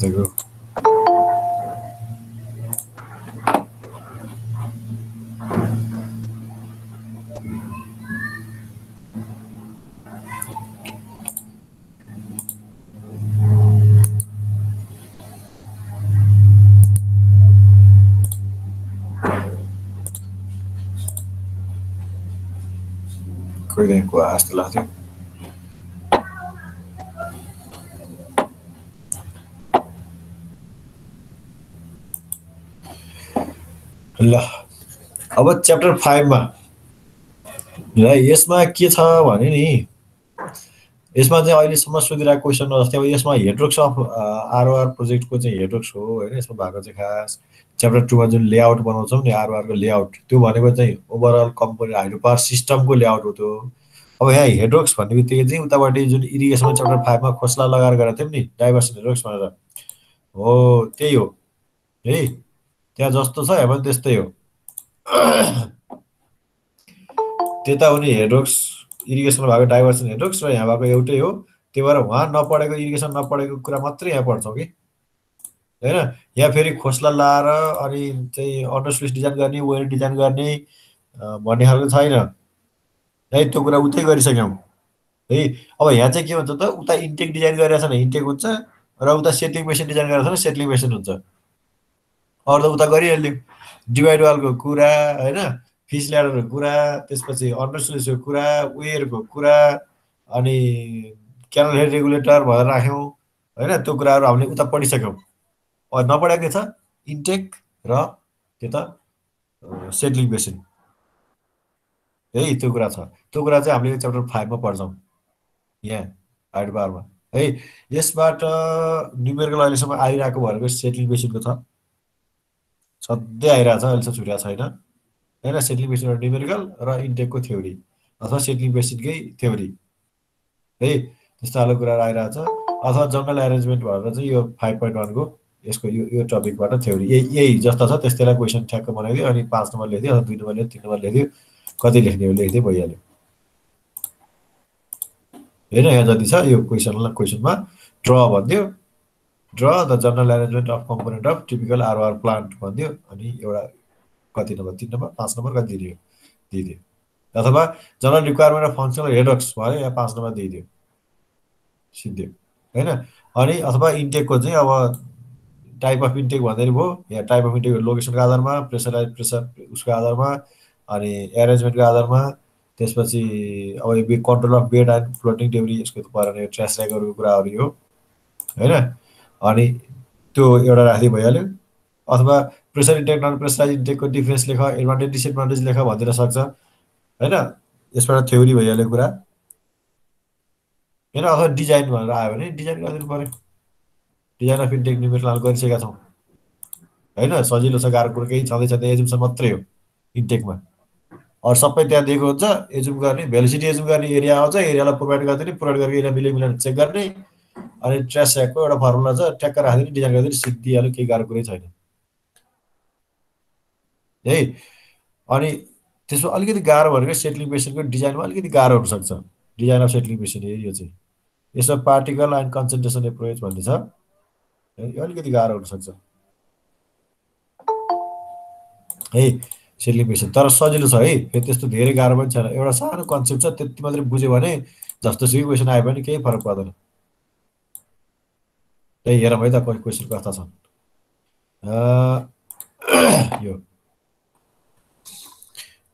तपाईँको कहिलेको जस्तो लाग्थ्यो। ल अब च्याप्टर 5 मा ल यसमा के छ भने नि यसमा चाहिँ अहिलेसम्म सोधिरहेको क्वेसन जस्तै अब यसमा हेड्रोक्स अफ आरओआर प्रोजेक्टको चाहिँ हेड्रोक्स हो होइन। यसमा भएको चाहिँ खास च्याप्टर 2 मा जुन लेआउट बनाउँछौँ नि आरओआरको लेआउट त्यो भनेको चाहिँ ओभरअल कम्पोनेन्ट हाइड्रो पावर सिस्टमको लेआउट हो त्यो। अब यहाँ हेड्रोक्स भन्ने बित्तिकै चाहिँ उताबाट जुन इरिगेसनमा च्याप्टर 5 मा खोसला लगाएर गरेको थियौँ नि डाइभर्सन हेड्रोक्स भनेर हो त्यही हो है। त्यहाँ जस्तो छ यहाँ पनि त्यस्तै हो। त्यता हुने हेड्रोक्स इरिगेसनमा भएको डाइभर्सन हेड्रोक्स र यहाँ भएको एउटै हो। त्यही भएर उहाँ नपढेको इरिगेसन नपढेको कुरा मात्रै यहाँ पढ्छौँ कि होइन। यहाँ फेरि खोसला लाएर अनि चाहिँ अन्डर स्विच डिजाइन गर्ने वेल डिजाइन गर्ने भन्ने खालको छैन है। त्यो कुरा उतै गरिसक्यौँ है। अब यहाँ चाहिँ के हुन्छ त उता इन्टेक डिजाइन गरिरहेछ भने इन्टेक हुन्छ र उता सेटलिङ मेसिन डिजाइन गरिरहेछ भने सेटलिङ मेसिन हुन्छ। अरू त उता गरिहाल्यो डिभाइड वालको कुरा होइन फिस ल्याडरको कुरा त्यसपछि अन्डर स्विचको कुरा वेयरको कुरा अनि क्यानल हेड रेगुलेटर भनेर राख्यौँ होइन। त्यो कुराहरू हामीले उता पढिसक्यौँ। नपढेको के छ इन्टेक र त्यो त सेटलिङ मेसिन है। त्यो कुरा छ। त्यो कुरा चाहिँ हामीले च्याप्टर 5 मा पढ्छौँ यहाँ हाइड्रो पावरमा है। यसबाट न्युमेरिकल अहिलेसम्म आइरहेको भनेको सेटलिङ मेसिनको छ सधैँ आइरहेको छ अहिलेसम्म छुट्याएको छैन होइन। सेटलिङ मेसिन न्युमेरिकल र इन्टेकको थ्योरी अथवा सेटलिङ मेसिनकै थ्योरी है त्यस्तो खालको कुराहरू आइरहेको छ। अथवा जङ्गल एरेन्जमेन्ट भनेर चाहिँ यो 5.1 को यसको यो टपिकबाट थ्योरी यही जस्ता छ त्यस्तैलाई क्वेसन ठ्याक्क बनाइदियो अनि 5 नम्बर लेखिदियो अथवा 2 नम्बर लेख्यो 3 नम्बर लेखिदियो कति लेख्ने हो लेख्दै भइहाल्यो होइन। यहाँ जति छ यो क्वेसनमा ड्र भनिदियो draw the general arrangement of component of typical ROR plant भनिदियो अनि एउटा कति नम्बर 3 नम्बर 5 नम्बर कति दिइदियो अथवा जनरल रिक्वायरमेन्ट अफ फङ्सनल हेड्रोक्स भयो यहाँ 5 नम्बर दिइदियो सिद्धि होइन। अनि अथवा इन्टेकको चाहिँ अब टाइप अफ इन्टेक भन्दै भयो यहाँ टाइप अफ इन्टेक लोकेसनको आधारमा प्रेसर उसको आधारमा अनि एरेन्जमेन्टको आधारमा त्यसपछि अब यो control of bed and floating debris यसको परेन ट्रास ऱ्यागरको कुराहरू हो होइन। अनि त्यो एउटा राख्दै भइहाल्यो। अथवा प्रेसर इन्टेक नन प्रेसराइज इन्टेकको डिफ्रेन्स लेख एडभान्टेज डिसएडभान्टेज लेख भनिदिन सक्छ होइन। यसबाट थ्योरी भइहाल्यो कुरा होइन। अथवा डिजाइन भनेर आयो भने डिजाइन गरिदिनु पऱ्यो। डिजाइन अफ इन्टेक न्युमेरिकल गरिसकेका छौँ होइन। सजिलो छ गाह्रो कुरो केही छँदैछ त्यहाँ एजुम्सन मात्रै हो इन्टेकमा अरू सबै त्यहाँ दिएको हुन्छ। एजुम गर्ने भेलिसिटी एजुम गर्ने एरिया आउँछ एरियालाई प्रोभाइड गरिदिने प्रोभाइड गरेर एरिया मिलेन चेक गर्ने अनि ट्रास ऱ्यागको एउटा फर्मुला छ ट्याक्क राखिदिने डिजाइन गरिदिने सिद्धिहाल्यो केही गाह्रो कुरै छैन है। अनि त्यसमा अलिकति गाह्रो भनेको सेटलिङ मेसिनको डिजाइनमा अलिकति गाह्रो हुनसक्छ डिजाइन अफ सेटलिङ मेसिन यो चाहिँ यसमा पार्टिकल एन्ड कन्सन्ट्रेसन एप्रोच भन्ने छ यो अलिकति गाह्रो हुनसक्छ है सेटलिङ मेसिन तर सजिलो छ है फेरि त्यस्तो धेरै गाह्रो पनि छैन। एउटा सानो कन्सेप्ट छ त्यति मात्रै बुझ्यो भने जस्तोसुकै क्वेसन आयो भने केही फरक पर्दैन। त्यही हेरौँ है त क्वेसन कस्ता छन्। यो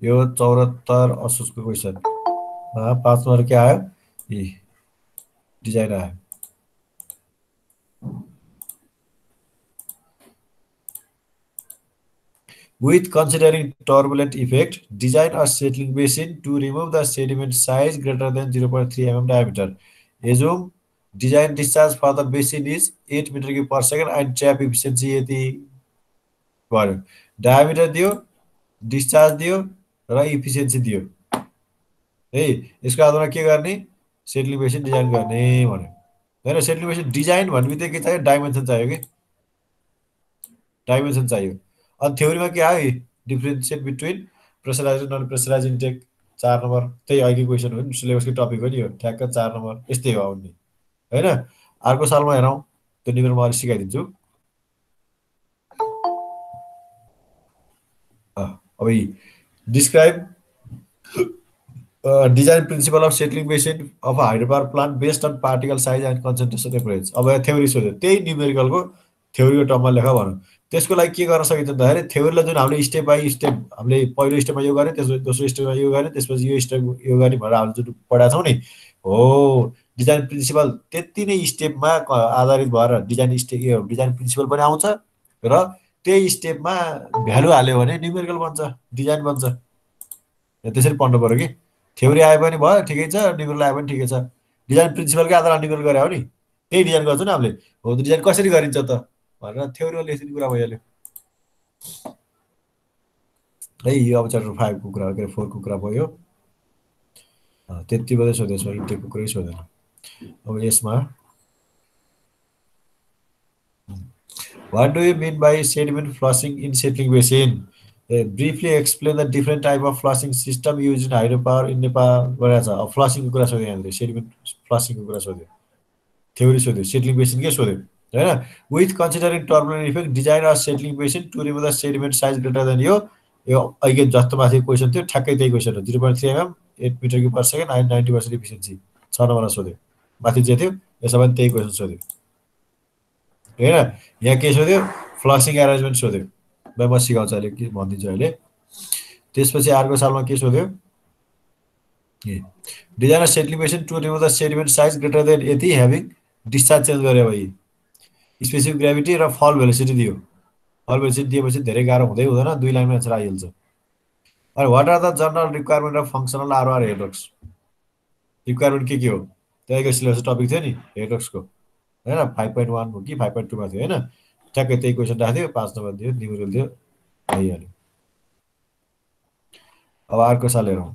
74 असोजको क्वेसन 5 नम्बर के आयो डिजाइन आयो। With considering turbulent effect, design a settling basin to remove the sediment size greater than 0.3 mm diameter. Assume design discharge for the basin is 8 meter cube per second and trap efficiency यति भयो। Diameter दियो discharge दियो र efficiency दियो है। यसको आधारमा के गर्ने सेटलिङ बेसिन डिजाइन गर्ने भन्यो होइन। सेटलिङ बेसिन डिजाइन भन्ने बित्तिकै के चाहियो डाइमेन्सन चाहियो कि डाइमेन्सन चाहियो। अनि थ्योरीमा के आयो differentiate between pressurize non pressurize intake 4 number त्यही अघि क्वेसन हो नि सिलेबसकै टपिक हो नि यो ठ्याक्क 4 नम्बर यस्तै हो आउने होइन। अर्को सालमा हेरौँ त्यो न्युमेरिकल म अलिक सिकाइदिन्छु। अब describe design principle of settling basin of hydro power plant based on particle size and concentration reference. अब यहाँ थ्योरी सोध्यो, त्यही न्युमेरिकलको थ्योरीको टर्ममा लेख भनौँ। त्यसको लागि के गर्न सकिन्छ भन्दाखेरि थ्योरीलाई जुन हामीले स्टेप बाई स्टेप हामीले पहिलो स्टेपमा यो गऱ्यौँ, त्यसपछि दोस्रो स्टेपमा यो गऱ्यौँ, त्यसपछि यो स्टेप यो गर्ने भनेर हामीले जुन पढाएको छौँ नि, हो डिजाइन प्रिन्सिपल त्यति नै स्टेपमा आधारित भएर यो डिजाइन प्रिन्सिपल पनि आउँछ र त्यही स्टेपमा भ्यालु हाल्यो भने न्युमेरिकल बन्छ, डिजाइन बन्छ। त्यसरी पढ्नु पऱ्यो कि थ्योरी आयो पनि भयो ठिकै छ, न्युमेरिकल आयो पनि ठिकै छ। डिजाइन प्रिन्सिपलकै आधारमा न्युमेरिकल गरे हो नि, त्यही डिजाइन गर्छ नि हामीले। हो त डिजाइन कसरी गरिन्छ त भनेर थ्योरीमा लेखिदिने कुरा भइहाल्यो है। यो अब च्याप्टर 5 को कुरा, के अरे 4 को कुरा भयो। त्यति मात्रै सोधेछ, इन्टेकको कुरै सोधेन। अब यसमा What do you mean by sediment flushing in settling basin? Briefly explain the different type of flushing system used in hydropower in Nepal. Flushing को कुरा सोध्यो यहाँले, sediment flushing को कुरा सोध्यो, theory सोध्यो, settling basin के सोध्यो हैन। With considering turbulent effect, design a settling basin to remove the sediment size greater than यो अहिले जस्तो माथि क्वेसन थियो ठ्याक्कै त्यही क्वेसन हो। 0.3 mm 8 metre cube per second 90% efficiency 6 नम्बरमा सोध्यो। माथि जे थियो यसमा पनि त्यही क्वेसन सोध्यो हैन। यहाँ के सोध्यो, फ्लसिङ एरेन्जमेन्ट सोध्यो। म सिकाउँछु अहिले, के भनिदिन्छु अहिले। त्यसपछि अर्को सालमा के सोध्यो, design a settling basin to remove the sediment size greater than यति ह्याभिङ डिस्चार्ज चेन्ज गरे भाइ स्पेसिफिक ग्राभिटी र फल भेलोसिटी दियो। फल भेलोसिटी दिएपछि धेरै गाह्रो हुँदै हुँदैन, 2 लाइनमा एन्सर आइहाल्छ। अनि what are the general requirement of functional RR headworks? Requirement के हो? त्यहीको सिलेबस टपिक थियो नि हेडवर्क्सको हैन, 5.1 हो कि 5.2 मा थियो हैन। ठ्याक्कै त्यही क्वेसन राख्थ्यो, 5 नम्बर दियो, न्युमेरिकल दियो, भइहाल्यो। अब अर्को साल हेरौँ।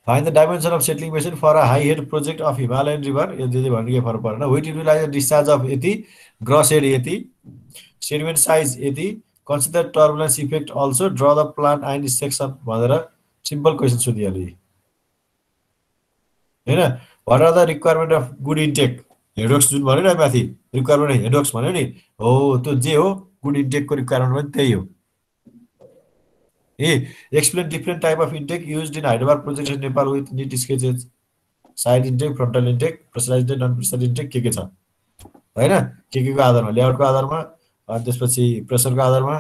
Find the dimension of settling basin for a high head project of Himalayan river. यो जे भन्ने के फरक परेन। Which utilize the discharge of यति, gross head यति, sediment size यति, consider turbulence effect also, draw the plan and section भनेर सिम्पल क्वेसन सोधिहाल्यो हैन। What are the requirement of good intake? Headworks जुन भन्यो नि माथि रिक्वायरमेन्ट हेडवर्क्स भन्यो नि, हो त्यो जे हो गुड इन्टेकको रिक्वायरमेन्ट पनि त्यही हो। Explain different type of intake used in hydropower project in Nepal with neat sketches. Side intake, frontal intake, pressurized intake, non pressurized intake के छ हैन, के को आधारमा, लेआउटको आधारमा, अनि त्यसपछि प्रेसरको आधारमा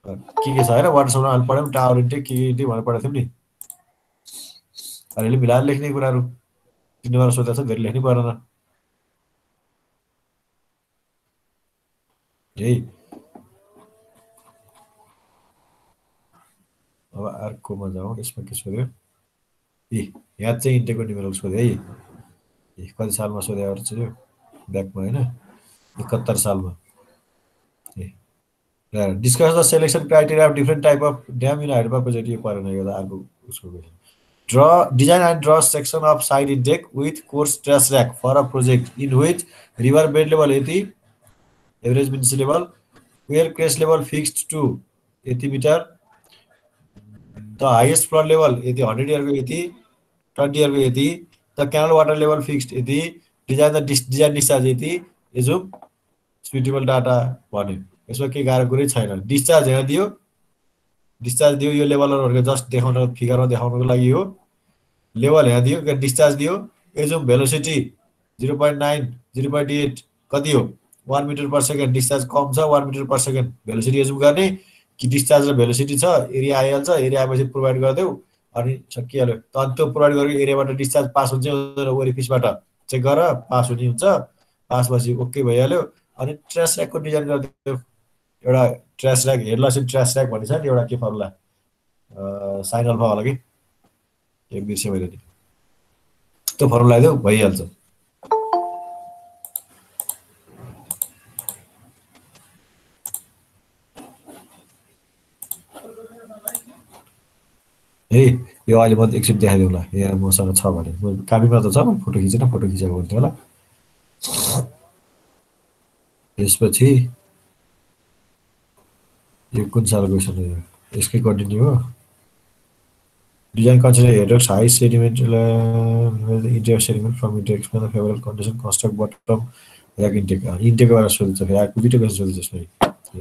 के छ हैन। वाटर सप्लाई अहिले पढ्यौँ, टावर इन्टेक के इन्टेक भनेर पढाएको थियौँ नि। अलिअलि मिलाएर लेख्ने कुराहरू 3 नम्बर सोधेको छ, धेरै लेख्नै परेन है। अब अर्कोमा जाउँ। यसमा के सोध्यो, यहाँ चाहिँ इन्टेकको न्युमेरिकल सोध्यो है। कति सालमा सोधेको चाहिँ ब्याकमा हैन, 71 सालमा। Discuss the selection criteria of different type of dam in hydro power project. यो परेन, यो अर्को उसको question. Draw design and draw section of side intake with coarse trash rack for a project in which river bed level यति, average mean sea level, weir crest level fixed to यति metre, the highest flood level यति 100 इयरको यति, 20 इयरको यति, the canal water level fixed यति, design the design discharge यति, यो सुइटेबल डाटा भन्यो। यसमा केही गाह्रो कुरै छैन। डिस्चार्ज यहाँ दियो, डिस्चार्ज दियो, यो लेभलहरूको जस्ट देखाउन फिगरमा देखाउनको लागि हो। लेभल यहाँ दियो, डिस्चार्ज दियो, एजुम भेलोसिटी 0.9 0.8 कति हो 1 मिटर पर सेकेन्ड, डिस्चार्ज कम छ 1 metre per second, velocity assume गर्ने कि डिस्चार्ज र भेलोसिटी छ, एरिया आइहाल्छ, एरिया आएपछि प्रोभाइड गरिदेऊ अनि सकिहाल्यो। त त्यो प्रोभाइड गरेको एरियाबाट डिस्चार्ज पास हुन्छ हुँदैन, ओरिफिसबाट चेक गर, पास हुने हुन्छ, पास भएपछि ओके भइहाल्यो। अनि ट्रेस ऱ्याकको डिजाइन गरिदियो। एउटा trace rack, head loss trace rack भन्ने छ नि, एउटा के फर्मुला, साइन अल्फा होला कि एक बिर्सेँ मैले नि, त्यो फर्मुला लगाइदेऊ भइहाल्छ। यो अहिले म एकछिन देखाइदिउँ ल, यहाँ मसँग छ भने, कापीमा त छ, म फोटो खिचेन, फोटो खिचेको हुन्थ्यो होला। यसपछि यो कुन साल क्वेसन हो, यसकै कन्टिन्यू हो। Design consider headers, high sediment, intake sediment from intake, expand the favorable condition, construct bottom, rack intake. Intake वाला सोच सकते हैं, यार कुछ तो सोच सकते हैं,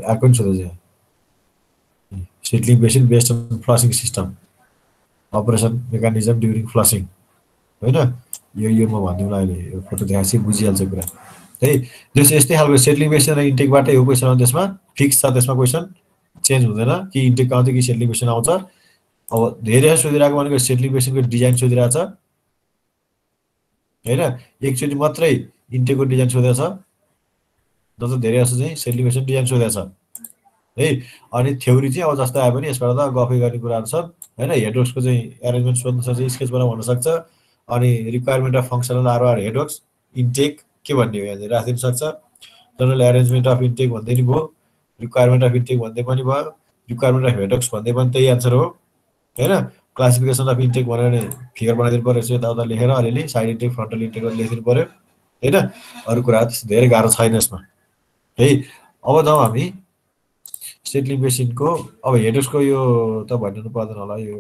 यार कौन सोच सकते हैं? Settling basin based on flushing system, operation mechanism during flushing, होइन? यो म भनिदिउँला अहिले, यो फोटो देखाएपछि बुझिहाल्छ कुरा है। त्यसो यस्तै खालको सेटलिङ बेसन र इन्टेकबाटै हो क्वेसन, त्यसमा फिक्स छ, त्यसमा क्वेसन चेन्ज हुँदैन कि इन्टेक आउँछ कि सेटलिङ बेसन आउँछ। अब धेरै सोधिरहेको भनेको सेटलिङ बेसनको डिजाइन सोधिरहेको छ होइन, एकचोटि मात्रै इन्टेकको डिजाइन सोधेको छ, जस्तो धेरै जस्तो चाहिँ सेटलिङ बेसन डिजाइन सोधेको छ है। अनि थ्योरी चाहिँ अब जस्तो आए पनि यसबाट त गफै गर्ने कुराहरू छन् होइन। हेडवर्क्सको चाहिँ एरेन्जमेन्ट सोध्नु सक्छ, स्केच बनाउन भन्नसक्छ, अनि requirement of functional RR headworks intake के भन्ने हो यहाँ राखिदिनु सक्छ। जनरल एरेन्जमेन्ट अफ इन्टेक भन्दै नि भयो, रिक्वायरमेन्ट अफ इन्टेक भन्दै पनि भयो, रिक्वायरमेन्ट अफ हेडवर्क्स भन्दै पनि त्यही एन्सर हो होइन। क्लासिफिकेसन अफ इन्टेक भनेर नि फिगर बनाइदिनु पऱ्यो, यताउता लेखेर अलिअलि साइड इन्टेक फ्रन्टल इन्टेक लेखिदिनु पऱ्यो होइन। अरू कुरा त्यस्तो धेरै गाह्रो छैन यसमा है। अब जाउँ हामी सेटलिङ बेसिनको। अब हेडवर्क्सको यो त भनिदिनु पर्दैन होला, यो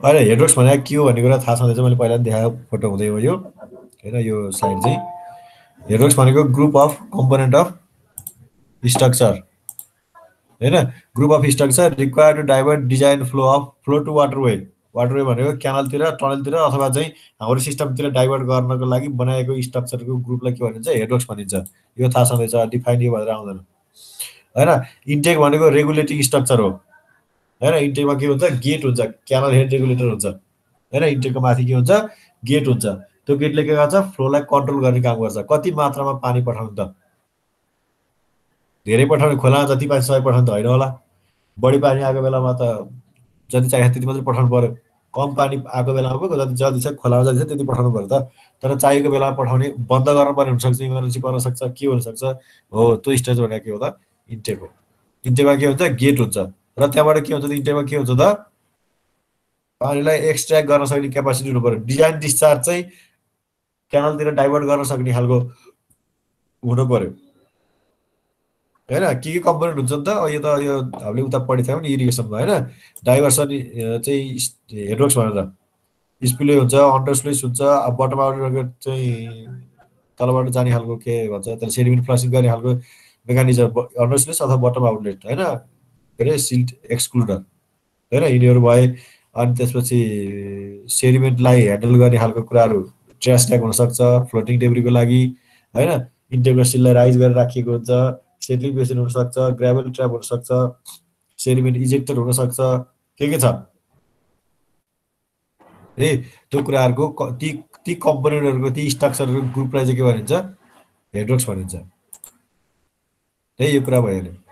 अहिले हेडवर्क्स भनेको के हो भन्ने कुरा थाहा छँदैछ, मैले पहिला देखाएको फोटो हुँदै हो यो होइन। यो साइड चाहिँ हेडवर्क्स भनेको group of component of structure होइन। Group of structure require to divert design flow to waterway. Waterway भनेको क्यानलतिर, टनलतिर अथवा चाहिँ हाम्रो सिस्टमतिर डाइभर्ट गर्नको लागि बनाएको स्ट्रक्चरको ग्रुपलाई के भनिन्छ? हेडवर्क्स भनिन्छ। यो थाहा छँदैछ, डिफाइन यो भएर आउँदैन होइन। इन्टेक भनेको रेगुलेटिङ स्ट्रक्चर हो होइन। इन्टेकमा के हुन्छ? गेट हुन्छ, क्यानल हेड रेगुलेटर हुन्छ होइन। इन्टेकको माथि के हुन्छ? गेट हुन्छ। त्यो गेटले के गर्छ? फ्लोलाई कन्ट्रोल गर्ने काम गर्छ। कति मात्रामा पानी पठाउनु त? धेरै पठाउने, खोलामा जति पानी सबै पठाउनु त होइन होला। बढी पानी आएको बेलामा त जति चाहियो त्यति मात्रै पठाउनु पऱ्यो। कम पानी आएको बेलामा पो जति छ खोलामा जति छ त्यति पठाउनु पऱ्यो त। तर चाहिएको बेलामा पठाउने बन्द गर्नुपर्ने हुनसक्छ, इमर्जेन्सी पर्न सक्छ, के हुनसक्छ हो। त्यो स्टेज भनेको के हो त? इन्टेक हो। इन्टेकमा के हुन्छ? गेट हुन्छ। र त्यहाँबाट के हुन्छ त? इन्टेकमा के हुन्छ त? पानीलाई एक्सट्र्याक्ट गर्न सक्ने क्यापासिटी हुनु पऱ्यो। डिजाइन डिस्चार्ज चाहिँ क्यानलतिर डाइभर्ट गर्न सक्ने खालको हुनु पऱ्यो होइन। के कम्पोनेन्ट हुन्छ नि त? यो त यो हामीले उता पढेको थियौँ नि इरिगेसनमा होइन। डाइभर्सन चाहिँ हेडवर्क्स भनेर स्पिलवे हुन्छ, अन्डर स्लुइस हुन्छ, अब बटम आउटलेट चाहिँ तलबाट जाने खालको के भन्छ त्यसलाई, सेडिमेन्ट फ्लसिङ गर्ने खालको मेकानिजम अन्डर स्लुइस अथवा बटम आउटलेट होइन। के अरे सिल्ट एक्सक्लुडर होइन, यिनीहरू भए। अनि त्यसपछि सेडिमेन्टलाई ह्यान्डल गर्ने खालको कुराहरू ट्र्यास ट्याग हुनसक्छ फ्लोटिङ डेब्रीको लागि होइन। इन्टेकको सिललाई राइज गरेर राखिएको हुन्छ। सेटलिङ बेसिन हुनसक्छ, ग्राभल ट्र्याप हुनसक्छ, सेडिमेन्ट इजेक्टर हुनसक्छ, के छ है। त्यो कुराहरूको ती कम्पोनेन्टहरूको, ती स्ट्रक्चरहरूको ग्रुपलाई चाहिँ के भनिन्छ? हेडवर्क्स भनिन्छ है। यो कुरा भयो भने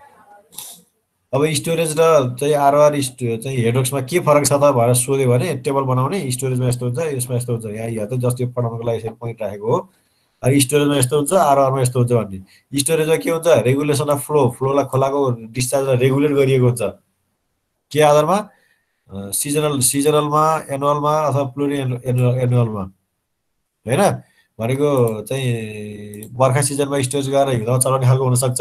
अब स्टोरेज र चाहिँ आरआर चाहिँ हेडवर्क्समा के फरक छ त भनेर सोध्यो भने टेबल बनाउने, स्टोरेजमा यस्तो हुन्छ, यसमा यस्तो हुन्छ। यहाँ त जस्तो पढाउनको लागि यसरी पोइन्ट राखेको हो। अनि स्टोरेजमा यस्तो हुन्छ, आरआरमा यस्तो हुन्छ भन्ने। स्टोरेजमा के हुन्छ? रेगुलेसन अफ फ्लोलाई खोलाको डिस्चार्जलाई रेगुलेट गरिएको हुन्छ। के आधारमा? सिजनलमा, एनुअलमा अथवा प्लुरी एनुअलमा होइन। भनेको चाहिँ बर्खा सिजनमा स्टोरेज गरेर हिउँदमा चलाउने खालको हुनसक्छ।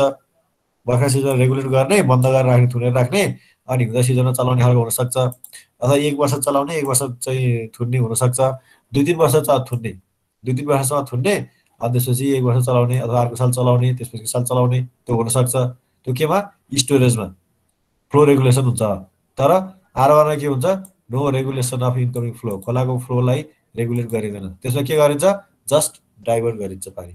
बर्खा सिजन रेगुलेट गर्ने, बन्द गरेर राख्ने, थुनेर राख्ने, अनि हिउँदो सिजनमा चलाउने खालको हुनसक्छ। अथवा 1 वर्ष चलाउने, 1 वर्ष चाहिँ थुन्ने हुनसक्छ। 2-3 वर्ष थुन्ने, 2-3 वर्षसम्म थुन्ने, अनि त्यसपछि 1 वर्ष चलाउने अथवा अर्को साल चलाउने, त्यसपछि साल चलाउने, त्यो हुनसक्छ। त्यो केमा? स्टोरेजमा फ्लो रेगुलेसन हुन्छ। तर आरओआरमा के हुन्छ? No regulation of incoming flow, खोलाको फ्लोलाई रेगुलेट गरिँदैन। त्यसमा के गरिन्छ? जस्ट डाइभर्ट गरिन्छ पानी।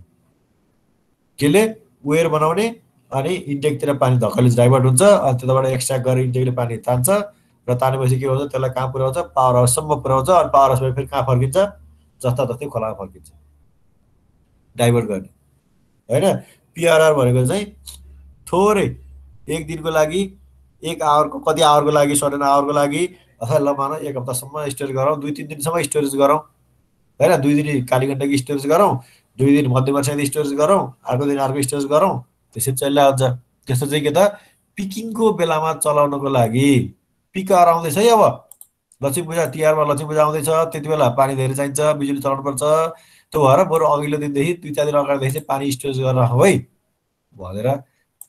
केले? वेयर बनाउने, अनि इन्टेकतिर पानी धक्कले डाइभर्ट हुन्छ, अनि त्यताबाट एक्सट्र्याक्ट गरेर इन्टेकले पानी तान्छ, र तानेपछि के हुन्छ? त्यसलाई कहाँ पुर्याउँछ? पावर हाउससम्म पुर्याउँछ। अनि पावर हाउसबाट फेरि कहाँ फर्किन्छ? जस्ता तस्तै खोलामा फर्किन्छ, डाइभर्ट गर्ने होइन। पिआरआर भनेको चाहिँ थोरै 1 दिनको लागि, 1 आवरको, कति आवरको लागि, सर्टेन आवरको लागि, अथवा ल मानौँ 1 हप्तासम्म स्टोरेज गरौँ, 2-3 दिनसम्म स्टोरेज गरौँ होइन। 2 दिन कालीगण्डकी स्टोरेज गरौँ, 2 दिन मध्यवर्षादी स्टोरेज गरौँ, अर्को दिन अर्को स्टोरेज गरौँ, त्यसरी चलिरहेको हुन्छ। त्यस्तो चाहिँ के त? पिकिङको बेलामा चलाउनको लागि, पिक आएर आउँदैछ है। अब लक्ष्मी पूजा तिहारमा लक्ष्मी पूजा आउँदैछ, त्यति बेला पानी धेरै चाहिन्छ, बिजुली चलाउनुपर्छ। त्यो भएर बरु अघिल्लो दिनदेखि 2-4 दिन अगाडिदेखि चाहिँ पानी स्टोरेज गरेर राखौँ है भनेर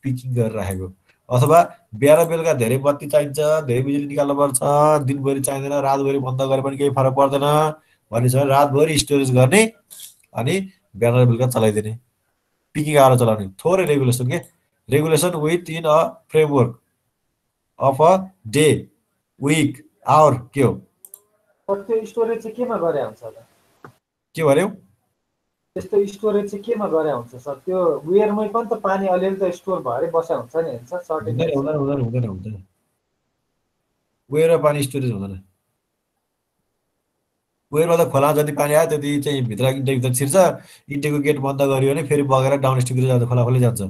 पिकिङ गरेर राखेको। अथवा बिहान बेलुका धेरै बत्ती चाहिन्छ, धेरै बिजुली निकाल्नुपर्छ, दिनभरि चाहिँदैन, रातभरि बन्द गरे पनि केही फरक पर्दैन भन्ने छ भने रातभरि स्टोरेज गर्ने अनि बिहान र बेलुका चलाइदिने, पिकिङ आएर चलाउने। थोरै रेगुलेसन के, regulation within a framework of a day, week, hour के हो? त्यो स्टोरेज चाहिँ केमा गरे हुन्छ त? के भन्यौ? त्यस्तो स्टोरेज चाहिँ केमा गरे हुन्छ सर? त्यो वेयरमै पनि त पानी अलिअलि त स्टोर भएर बस्या हुन्छ नि होइन सर? हुँदैन हुँदैन हुँदैन हुँदैन हुँदैन, वेयरमा पानी स्टोरेज हुँदैन। वेयरमा त खोला जति पानी आयो त्यति चाहिँ भित्र इन्टेकभित्र छिर्छ, इन्टेकको गेट बन्द गरियो भने फेरि बगेर डाउन स्ट्रिमतिर जान्छ, खोला खोलै जान्छ।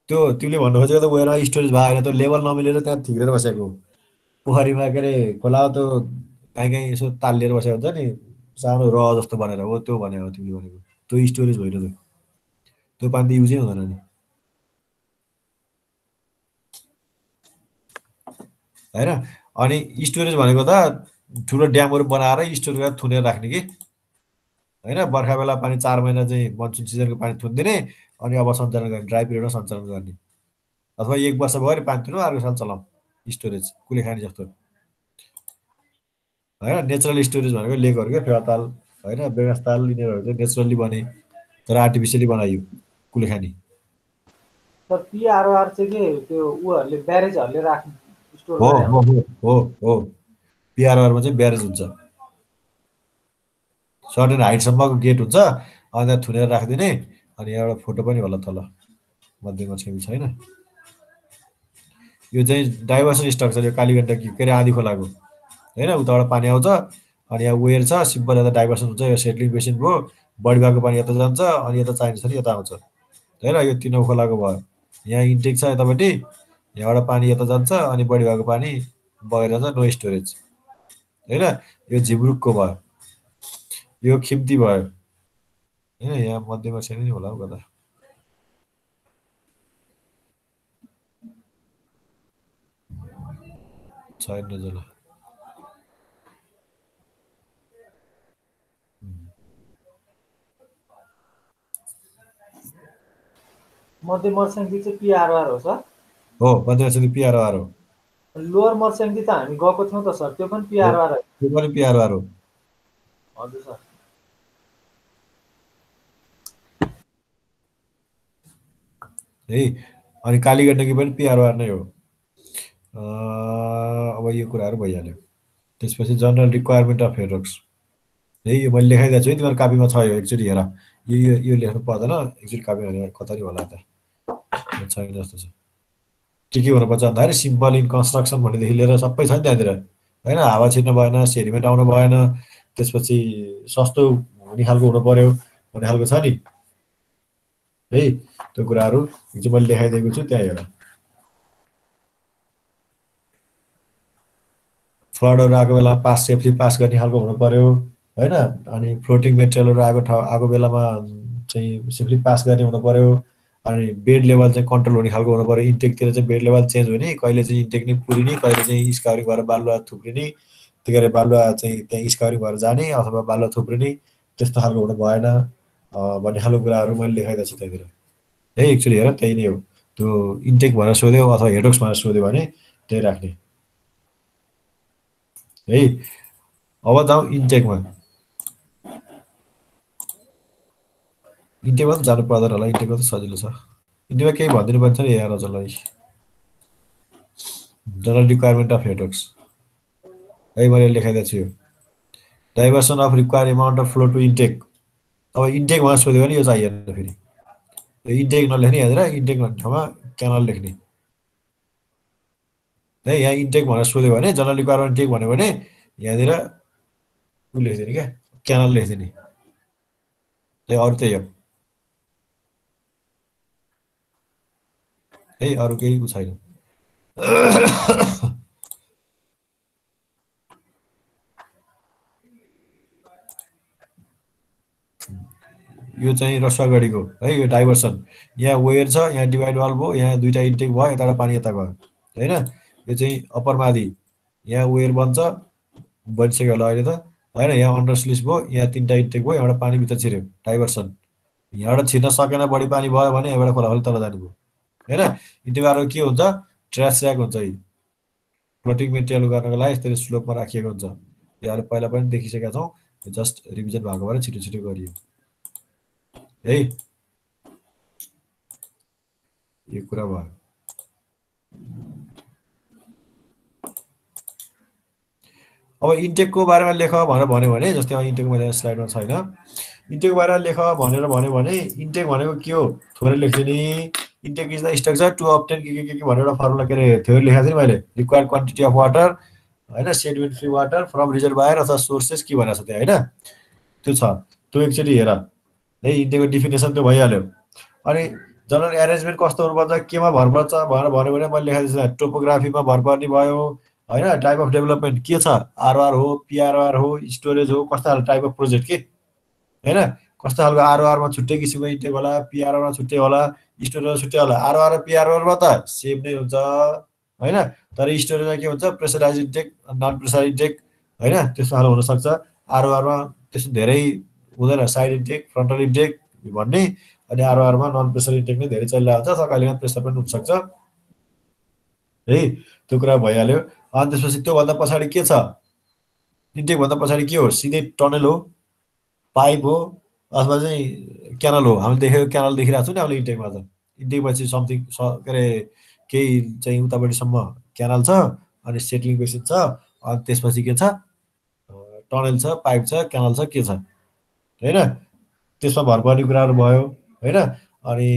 त्यो तिमीले भन्नु खोजेको त वेयरमा स्टोरेज भयो होइन, त्यो लेभल नमिलेर त्यहाँ थिक्रेर बसेको हो। पोखरीमा के अरे खोला त्यो कहीँ कहीँ यसो तालिएर बसेको हुन्छ नि, सानो र जस्तो बनेर हो, त्यो भनेको तिमीले भनेको त्यो स्टोरेज होइन। त्यो पानी त युजै हुँदैन नि होइन। अनि स्टोरेज भनेको त ठुलो ड्यामहरू बनाएर स्टोर गरेर थुनेर राख्ने कि होइन। बर्खा बेला पानी 4 महिना चाहिँ मनसुन सिजनको पानी थुनिदिने, अनि अब सञ्चालन गर्ने, ड्राई पिरियडमा सञ्चालन गर्ने। अथवा 1 वर्ष भयो भने पानी थुनौँ, अर्को साल चलाउँ स्टोरेज, कुलेखानी जस्तो होइन। नेचुरल स्टोरेज भनेको लेकहरू क्या, फेवाताल होइन, बेगसताल, यिनीहरू चाहिँ नेचुरल्ली बने, तर आर्टिफिसियली बनाइयो कुलेखानी। सर पिआरआर चाहिँ के त्यो उहरूले ब्यारेजहरूले राख्ने स्टोर हो गरे हो हो हो हो, पिआरआरमा चाहिँ ब्यारेज हुन्छ, सर्टेन हाइटसम्मको गेट हुन्छ, अनि त्यहाँ थुनेर राखिदिने। अनि एउटा फोटो पनि होला तल मध्येमा छेउ छैन। यो चाहिँ डाइभर्सन स्ट्रक्चर, यो कालीगण्डकी के अरे आँधी खोलाको होइन। उताबाट पानी आउँछ, अनि यहाँ वेयर छ, सिम्पल यता डाइभर्सन हुन्छ, यो सेटलिङ बेसिन भयो, बढी भएको पानी यता जान्छ, अनि यता चाहिन्छ नि यता आउँछ होइन। यो 3 खोलाको भयो, यहाँ इन्टेक छ यतापट्टि, यहाँबाट पानी यता जान्छ, अनि बढी भएको पानी बगेर जान्छ, नो स्टोरेज होइन। यो झिमरुकको भयो, यो खिम्ती भयो होइन। यहाँ मध्यमा छैन नि होला हौ कता, छैन जल। मध्य मर्स्याङ्दी चाहिँ पिआरआर हो सर? हो, मध्यमा पिआरआर हो। लोवर मर्स्याङ्दी त हामी गएको थियौँ त सर, त्यो पनि हो, पिआरआर हो? त्यो पनि पिआरआर हो। हजुर सर। है, अनि कालीगण्डकी पनि पिआरआर नै हो। अब यो कुराहरू भइहाल्यो। त्यसपछि जनरल रिक्वायरमेन्ट अफ हेडवर्क्स है, यो मैले लेखाइदिएको छु है, तिम्रो कापीमा छ, यो एकचोटि हेर, यो लेख्नु पर्दैन, एकचोटि कापीमा हेरेर कतरी होला त, छैन जस्तो छ। के हुनुपर्छ भन्दाखेरि सिम्पल इन कन्स्ट्रक्सन भनेदेखि लिएर सबै छ नि त्यहाँतिर होइन। हावा छिर्नु भएन, सेडिमेन्ट आउनु भएन, त्यसपछि सस्तो हुने खालको हुनु पर्यो भन्ने खालको छ नि है। त्यो कुराहरू चाहिँ मैले लेखाइदिएको छु, त्यहाँ हेर। फ्लडहरू आएको बेला सेफली पास गर्ने खालको हुनु पर्यो होइन। अनि फ्लोटिङ मेटेरियलहरू आएको बेलामा चाहिँ सेफली पास गर्ने हुनु पर्यो। अनि बेड लेभल चाहिँ कन्ट्रोल हुने खालको हुनु पर्यो। इन्टेकतिर चाहिँ बेड लेभल चेन्ज हुने, कहिले चाहिँ इन्टेक नै पुरिने, कहिले चाहिँ स्काउरिङ भएर बालुवा थुप्रिने, त्यही गरेर बालुवा चाहिँ त्यहाँ स्काउरिङ भएर जाने अथवा बालुवा थुप्रिने, त्यस्तो खालको हुनु भएन भन्ने खालको कुराहरू मैले लेखाइदिएको छु त्यहाँतिर है। एक्चुअली हेर त्यही नै हो। त्यो इन्टेक भनेर सोध्यो अथवा हेडवर्क्स भनेर सोध्यो भने त्यही राख्ने है। अब जाउँ इन्टेकमा। इन्टेकमा त जानु पर्दैन होला, इन्टेकमा त सजिलो छ। इन्टेकमा केही भनिदिनु पर्छ नि यहाँ रजलाई, जनरल रिक्वायरमेन्ट अफ हेडवर्क्स है, मैले लेखाइदिएको छु। यो diversion of require amount of flow to intake. अब इन्टेकमा सोध्यो भने यो चाहिएन, फेरि यो इन्टेक नलेख्ने, यहाँनिर इन्टेक भन्ने ठाउँमा क्यानल लेख्ने है। यहाँ इन्टेक भनेर सोध्यो भने, जनरल रिक्वायरमेन्ट टेक भन्यो भने यहाँनिर उ लेखिदिने क्या, क्यानल लेखिदिने। अरू त्यही हो है, अरू केही उ छैन। यो चाहिँ रस्वा गढीको है, यो डाइभर्सन। यहाँ वेयर छ, यहाँ डिभाइड वाल्भ भयो, यहाँ दुईटा इन्टेक भयो, यताबाट पानी यता गयो होइन। यो चाहिँ अप्पर माथि यहाँ वेयर बन्छ, बनिसक्यो होला अहिले त होइन। यहाँ अन्डर स्लिस भयो, यहाँ तिनवटा इन्टेक भयो, यहाँबाट पानी भित्र छिर्यो डाइभर्सन। यहाँबाट छिर्न सकेन, बढी पानी भयो भने यहाँबाट खोलाखोली तल जाने भयो होइन। इन्टेकबाट के हुन्छ, ट्र्यास ऱ्याक हुन्छ, है फ्लोटिङ मेटेरियल गर्नको लागि यसरी स्लोपमा राखिएको हुन्छ। यो अहिले पहिला पनि देखिसकेका छौँ, जस्ट रिभिजन भएको भएर छिटो छिटो गरियो है। यो कुरा भयो। अब इन्टेकको बारेमा लेख भनेर भन्यो भने, जस्तै अब इन्टेक मैले स्लाइडमा छैन, इन्टेकको बारेमा लेख भनेर भन्यो भने इन्टेक भनेको के हो थोरै लेख्दिने। Intake is the structure to obtain के भनेर एउटा फर्मुला के अरे थ्योरी लेखेको थिएँ मैले। रिक्वायर्ड क्वान्टिटी अफ वाटर होइन, sediment free water from reservoir अथवा सोर्सेस के भनेको छ त्यहाँ होइन, त्यो छ। त्यो एकचोटि हेर है, इन्टेकको डिफिनेसन त्यो भइहाल्यो। अनि जनरल एरेन्जमेन्ट कस्तो हुनुपर्छ, केमा भर पर्छ भनेर भन्यो भने मैले लेखेको छु टोपोग्राफीमा भर पर्ने भयो होइन। टाइप अफ डेभलपमेन्ट के छ, आरओआर हो, पिआरओआर हो, स्टोरेज हो, कस्तो खालको टाइप अफ प्रोजेक्ट के होइन। कस्तो खालको आरओआरमा छुट्टै किसिमको इन्टेक होला, पिआरओआरमा छुट्टै होला, स्टोरेजमा छुट्टै होला। आरओआर र पिआरओआरमा त सेम नै हुन्छ होइन, तर स्टोरेजमा के हुन्छ, pressurize intake, non pressurize intake होइन, त्यस्तो खालको हुनसक्छ। आरओआरमा त्यस्तो धेरै हुँदैन, साइड इन्टेक, फ्रन्टल इन्टेक भन्ने। अनि आरओआरमा नन प्रेसर इन्टेक नै धेरै चलिरहेको हुन्छ, कहिलेकाहीँ प्रेसर पनि हुनसक्छ है। त्यो कुरा भइहाल्यो। अनि त्यसपछि त्योभन्दा पछाडि के छ, इन्टेकभन्दा पछाडि के हो, सिधै टनल हो, पाइप हो, अथवा चाहिँ क्यानल हो। हामीले देखेको क्यानल देखिरहेको छु नि हामीले इन्टेकमा त। इन्टेकपछि समथिङ के अरे केही चाहिँ उतापट्टिसम्म क्यानल छ, अनि सेटलिङ बेसिन छ, अनि त्यसपछि के छ, टनल छ, पाइप छ, क्यानल छ, के छ होइन। त्यसमा भर पर्ने कुराहरू भयो होइन। अनि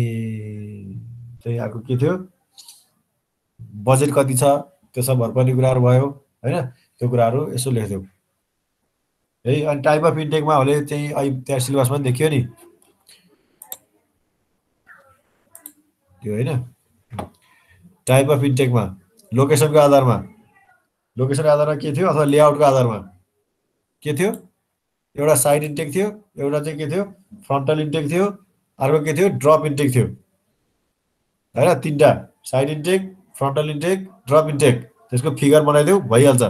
चाहिँ अर्को के थियो, बजेट कति छ, त्यसमा भर पर्ने कुराहरू भयो होइन। त्यो कुराहरू यसो लेखिदेऊ है। अनि टाइप अफ इन्टेकमाहरूले चाहिँ अहिले त्यहाँ सिलेबसमा पनि देखियो नि त्यो होइन। टाइप अफ इन्टेकमा लोकेसनको आधारमा के थियो, अथवा लेआउटको आधारमा के थियो, एउटा साइड इन्टेक थियो, एउटा चाहिँ के थियो फ्रन्टल इन्टेक थियो, अर्को के थियो ड्रप इन्टेक थियो होइन। तिनवटा side intake, frontal intake, drop intake, त्यसको फिगर बनाइदेऊ भइहाल्छ।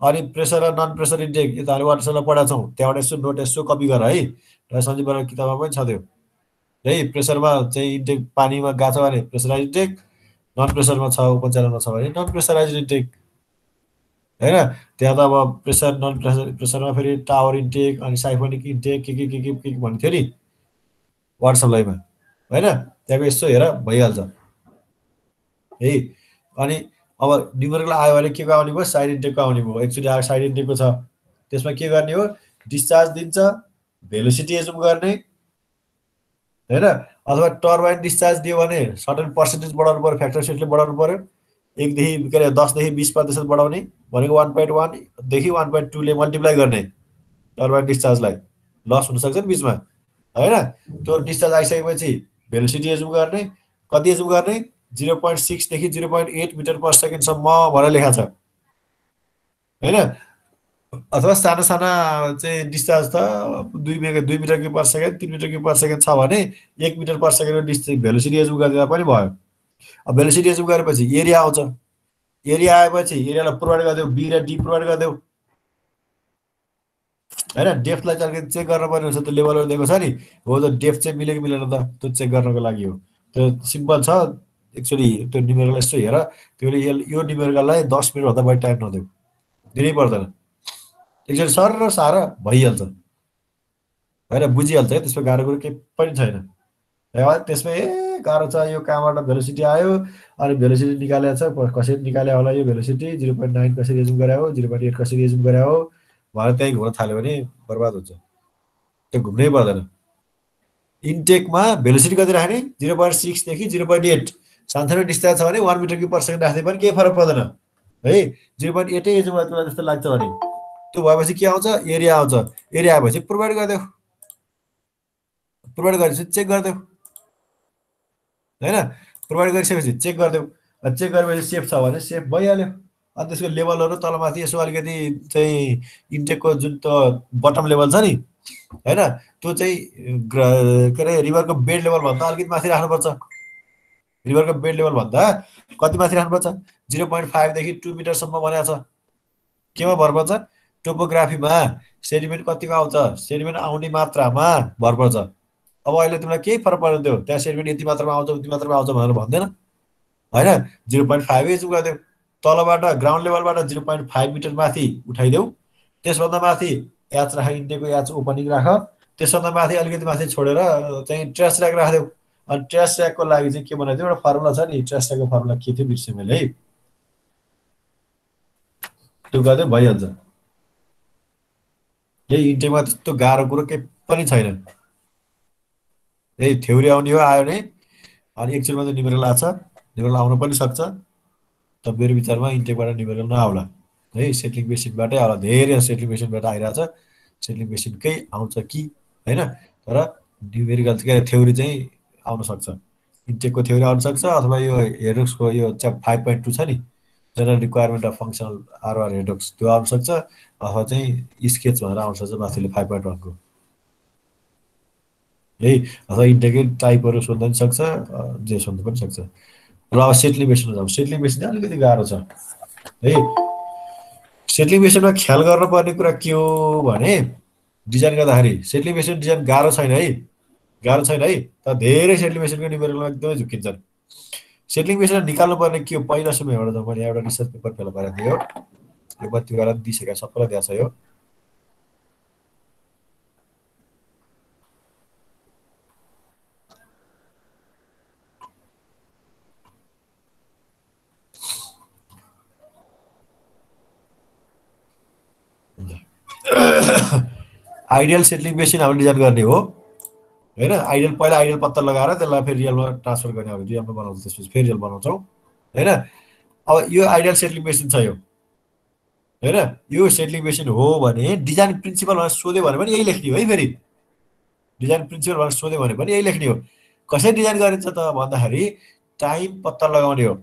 अनि प्रेसर र नन प्रेसर इन्टेक यो त हामीले वाटरसलमा पढाएको छौँ, त्यहाँबाट यसो नोट यसो कपी गर है, र सञ्जीवको किताबमा पनि छ त्यो है। प्रेसरमा चाहिँ इन्टेक पानीमा गएको छ भने प्रेसराइज इन्टेक, नन प्रेसरमा छ ओपन च्यानलमा छ भने नन प्रेसराइज इन्टेक होइन। त्यहाँ त अब प्रेसर नन प्रेसरमा फेरि टावर इन्टेक, अनि साइफोनिक इन्टेक के भन्ने थियो नि वाटर सप्लाईमा होइन। त्यहाँको यसो हेर भइहाल्छ है। अनि अब न्युमेरिकल आयो भने के को आउने भयो, साइड इन्टेकको आउने भयो। एकचोटि आएको साइड इन्टेकको छ, त्यसमा के गर्ने हो, डिस्चार्ज दिन्छ, भेलोसिटी एजुम गर्ने होइन, अथवा टर्बाइन डिस्चार्ज दियो भने सर्टेन पर्सेन्टेज बढाउनु पऱ्यो, फ्याक्टर सेटले बढाउनु पऱ्यो। 1 देखि के अरे 10 देखि 20% बढाउने भनेको 1.1 देखि 1.2ले मल्टिप्लाई गर्ने टर्बाइन डिस्चार्जलाई, लस हुनसक्छ नि बिचमा होइन। त्यो डिस्चार्ज आइसकेपछि भेलोसिटी एजुम गर्ने, कति एजुम गर्ने, 0.6 देखि 0.8 मिटर पर सेकेन्डसम्म भनेर लेखा छ होइन। अथवा साना साना चाहिँ डिस्चार्ज त 2 metre cube per second, 3 metre cube per second छ भने 1 मिटर पर सेकेन्डको डिस्चार्ज भेलोसिटी एजुम गरिदिँदा पनि भयो। अब भेलोसिटी एजुम गरेपछि एरिया आउँछ, एरिया आएपछि एरियालाई प्रोभाइड गरिदेऊ, बी र डी प्रोभाइड गरिदेऊ होइन। डेप्थलाई चाहिँ अलिकति चेक गर्न पर्ने हुन्छ, त्यो लेभलहरू दिएको छ नि हो, त डेप्थ चाहिँ मिल्यो कि मिलेन त त्यो चेक गर्नको लागि हो। त्यो सिम्पल छ, एक्चुअली त्यो न्युमेरिकल यसो हेर, त्यो यो न्युमेरिकललाई 10 मिनटभन्दा बढी टाइम नदेऊ, दिनै पर्दैन, एकचोटि सर र सारा भइहाल्छ होइन, बुझिहाल्छ है। त्यसमा गाह्रो कुरो केही पनि छैन। त्यसमा गाह्रो छ, यो कहाँबाट भेलोसिटी आयो, अनि भेलोसिटी निकालेको छ, कसरी निकाले होला, यो भेलोसिटी 0.9 कसरी एजुम गरे हो, 0.8 कसरी एजुम गरे हो भनेर त्यहीँ घुम्न थाल्यो भने बर्बाद हुन्छ, त्यो घुम्नै पर्दैन। इन्टेकमा भेलोसिटी कति राख्ने, 0.6 देखि 0.8, सानसानो डिस्चार्ज छ भने 1 मिटर क्युब पर सेकेन्ड राख्दै पनि केही फरक पर्दैन है। 0.8 एजुम गर्दा जस्तो लाग्छ भने त्यो भएपछि के आउँछ, एरिया आउँछ। एरिया आएपछि प्रोभाइड गरिदेऊ, प्रोभाइड गरेपछि चेक गरिदेऊ होइन। प्रोभाइड गरिसकेपछि चेक गरिदेऊ, चेक गरेपछि सेफ छ भने सेफ भइहाल्यो। अनि त्यसको लेभलहरू तलमाथि यसो अलिकति चाहिँ इन्टेकको जुन त बटम लेभल छ नि हैन त्यो चाहिँ के अरे रिभरको बेड लेभल भन्दा अलिकति माथि राख्नुपर्छ रिभरको बेड लेभल भन्दा कति माथि राख्नुपर्छ 0.5 देखि 2 मिटरसम्म भनेको छ केमा भर पर्छ टोपोग्राफीमा सेडिमेन्ट कतिको आउँछ सेडिमेन्ट आउने मात्रामा भर पर्छ अब अहिले तिमीलाई केही फरक पर्दैन त्यो त्यहाँ सेडिमेन्ट यति मात्रामा आउँछ उति मात्रामा आउँछ भनेर भन्दैन हैन 0.5 एज गरिदेऊ तलबाट ग्राउन्ड लेभलबाट 0.5 मिटर माथि उठाइदेऊ त्यसभन्दा माथि एच राख इन्टेको एच ओपनिङ राख त्यसभन्दा माथि अलिकति माथि छोडेर चाहिँ ट्रेस र्याक राखिदेऊ अनि ट्रेस र्याकको लागि चाहिँ के बनाइदियो एउटा फर्मुला छ नि ट्रेस र्याकको फर्मुला के थियो बिर्सेँ मैले है त्यो गर्दै भइहाल्छ यही इन्टेकमा त्यस्तो गाह्रो कुरो केही पनि छैन यही थ्योरी आउने हो आयो नै अनि एकचोटिमा त न्युमेरिकल आछ न्युमेरिकल आउन पनि सक्छ त मेरो विचारमा इन्टेकबाट न्युमेरिकल नआउला है सेटलिङ बेसिनबाटै आउला धेरै सेटलिङ बेसिनबाट आइरहेछ सेटलिङ बेसिनकै आउँछ कि हैन तर न्युमेरिकल के थ्योरी चाहिँ आउन सक्छ इन्टेकको थ्योरी आउन सक्छ अथवा यो हेडोक्सको यो 5.2 छ नि जनरल रिक्वायरमेन्ट अफ फङ्सनल आरआर हेडोक्स त्यो आउन सक्छ अथवा चाहिँ स्केच भनेर आउन सक्छ माथिले 5.1 को है अथवा इन्टेकै टाइपहरू सोध्न पनि सक्छ जे सोध्न पनि सक्छ र अब सेटलिङ बेसिनमा जाउँ सेटलिङ बेसिन अलिकति गाह्रो छ है सेटलिङ बेसिनमा ख्याल गर्नुपर्ने कुरा के हो भने डिजाइन गर्दाखेरि सेटलिङ बेसिन डिजाइन गाह्रो छैन है तर धेरै सेटलिङ बेसिनको न्युमेरिकलमा एकदमै झुकिन्छन् सेटलिङ बेसिन निकाल्नु पर्ने के हो पहिला सुरु एउटा त मैले एउटा रिसर्च पेपर फेला पारेको थिएँ यो बत्तीवाला दिइसकेको सबैलाई दिएको छ यो आइडियल सेटलिङ बेसिन हामीले डिजाइन गर्ने हो हैन आइडियल पहिला आइडियल पत्ता लगाएर त्यसलाई फेरि रियलमा ट्रान्सफर गर्ने हो रियलमा बनाउँछ त्यसपछि फेरि रियल बनाउँछौँ हैन अब यो आइडियल सेटलिङ बेसिन छ यो हैन यो सेटलिङ बेसिन हो भने डिजाइन प्रिन्सिपल भनेर सोध्यो भने पनि यही लेख्ने हो है फेरि डिजाइन प्रिन्सिपल भनेर सोध्यो भने पनि यही लेख्ने हो कसरी डिजाइन गरिन्छ त भन्दाखेरि टाइम पत्ता लगाउने हो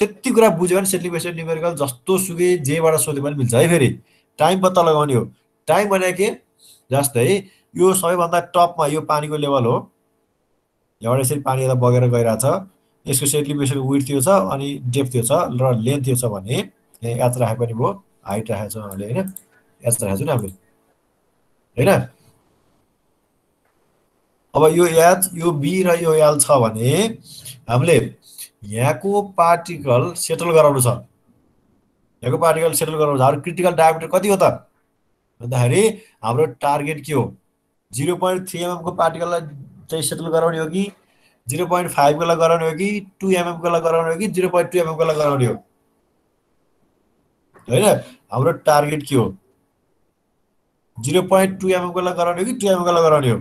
त्यति कुरा बुझ्यो भने सेटलिङ बेसिन न्युमेरिकल जस्तो सुकै जेबाट सोध्यो पनि मिल्छ है फेरि टाइम पत्ता लगाउने हो टाइम भनेको के जस्तै यो सबैभन्दा टपमा यो पानीको लेभल हो यहाँबाट यसरी पानी यता बगेर गइरहेछ यसको सेटलिङ बेसिनको विड्थ यो छ अनि डेप्थ यो छ र लेन्थ यो छ भने यहाँ एच राखे पनि भयो हाइट राखेको छ हामीले हैन एच राखेको छु नि हामीले हैन अब यो एच यो बी र यो एल छ भने हामीले यहाँको पार्टिकल सेटल गराउनु छ यहाँको पार्टिकल सेटल गराउनु छ हाम्रो क्रिटिकल डायमिटर कति हो त भन्दाखेरि हाम्रो टार्गेट के हो 0.3 mm को पार्टिकललाई चाहिँ सेटल गराउने हो कि 0.5 को लागि गराउने हो कि 2 mm को लागि गराउने हो कि 0.2 mm को लागि गराउने हो हैन हाम्रो टार्गेट के हो 0.2 mm को लागि गराउने हो कि 2 mm को लागि गराउने हो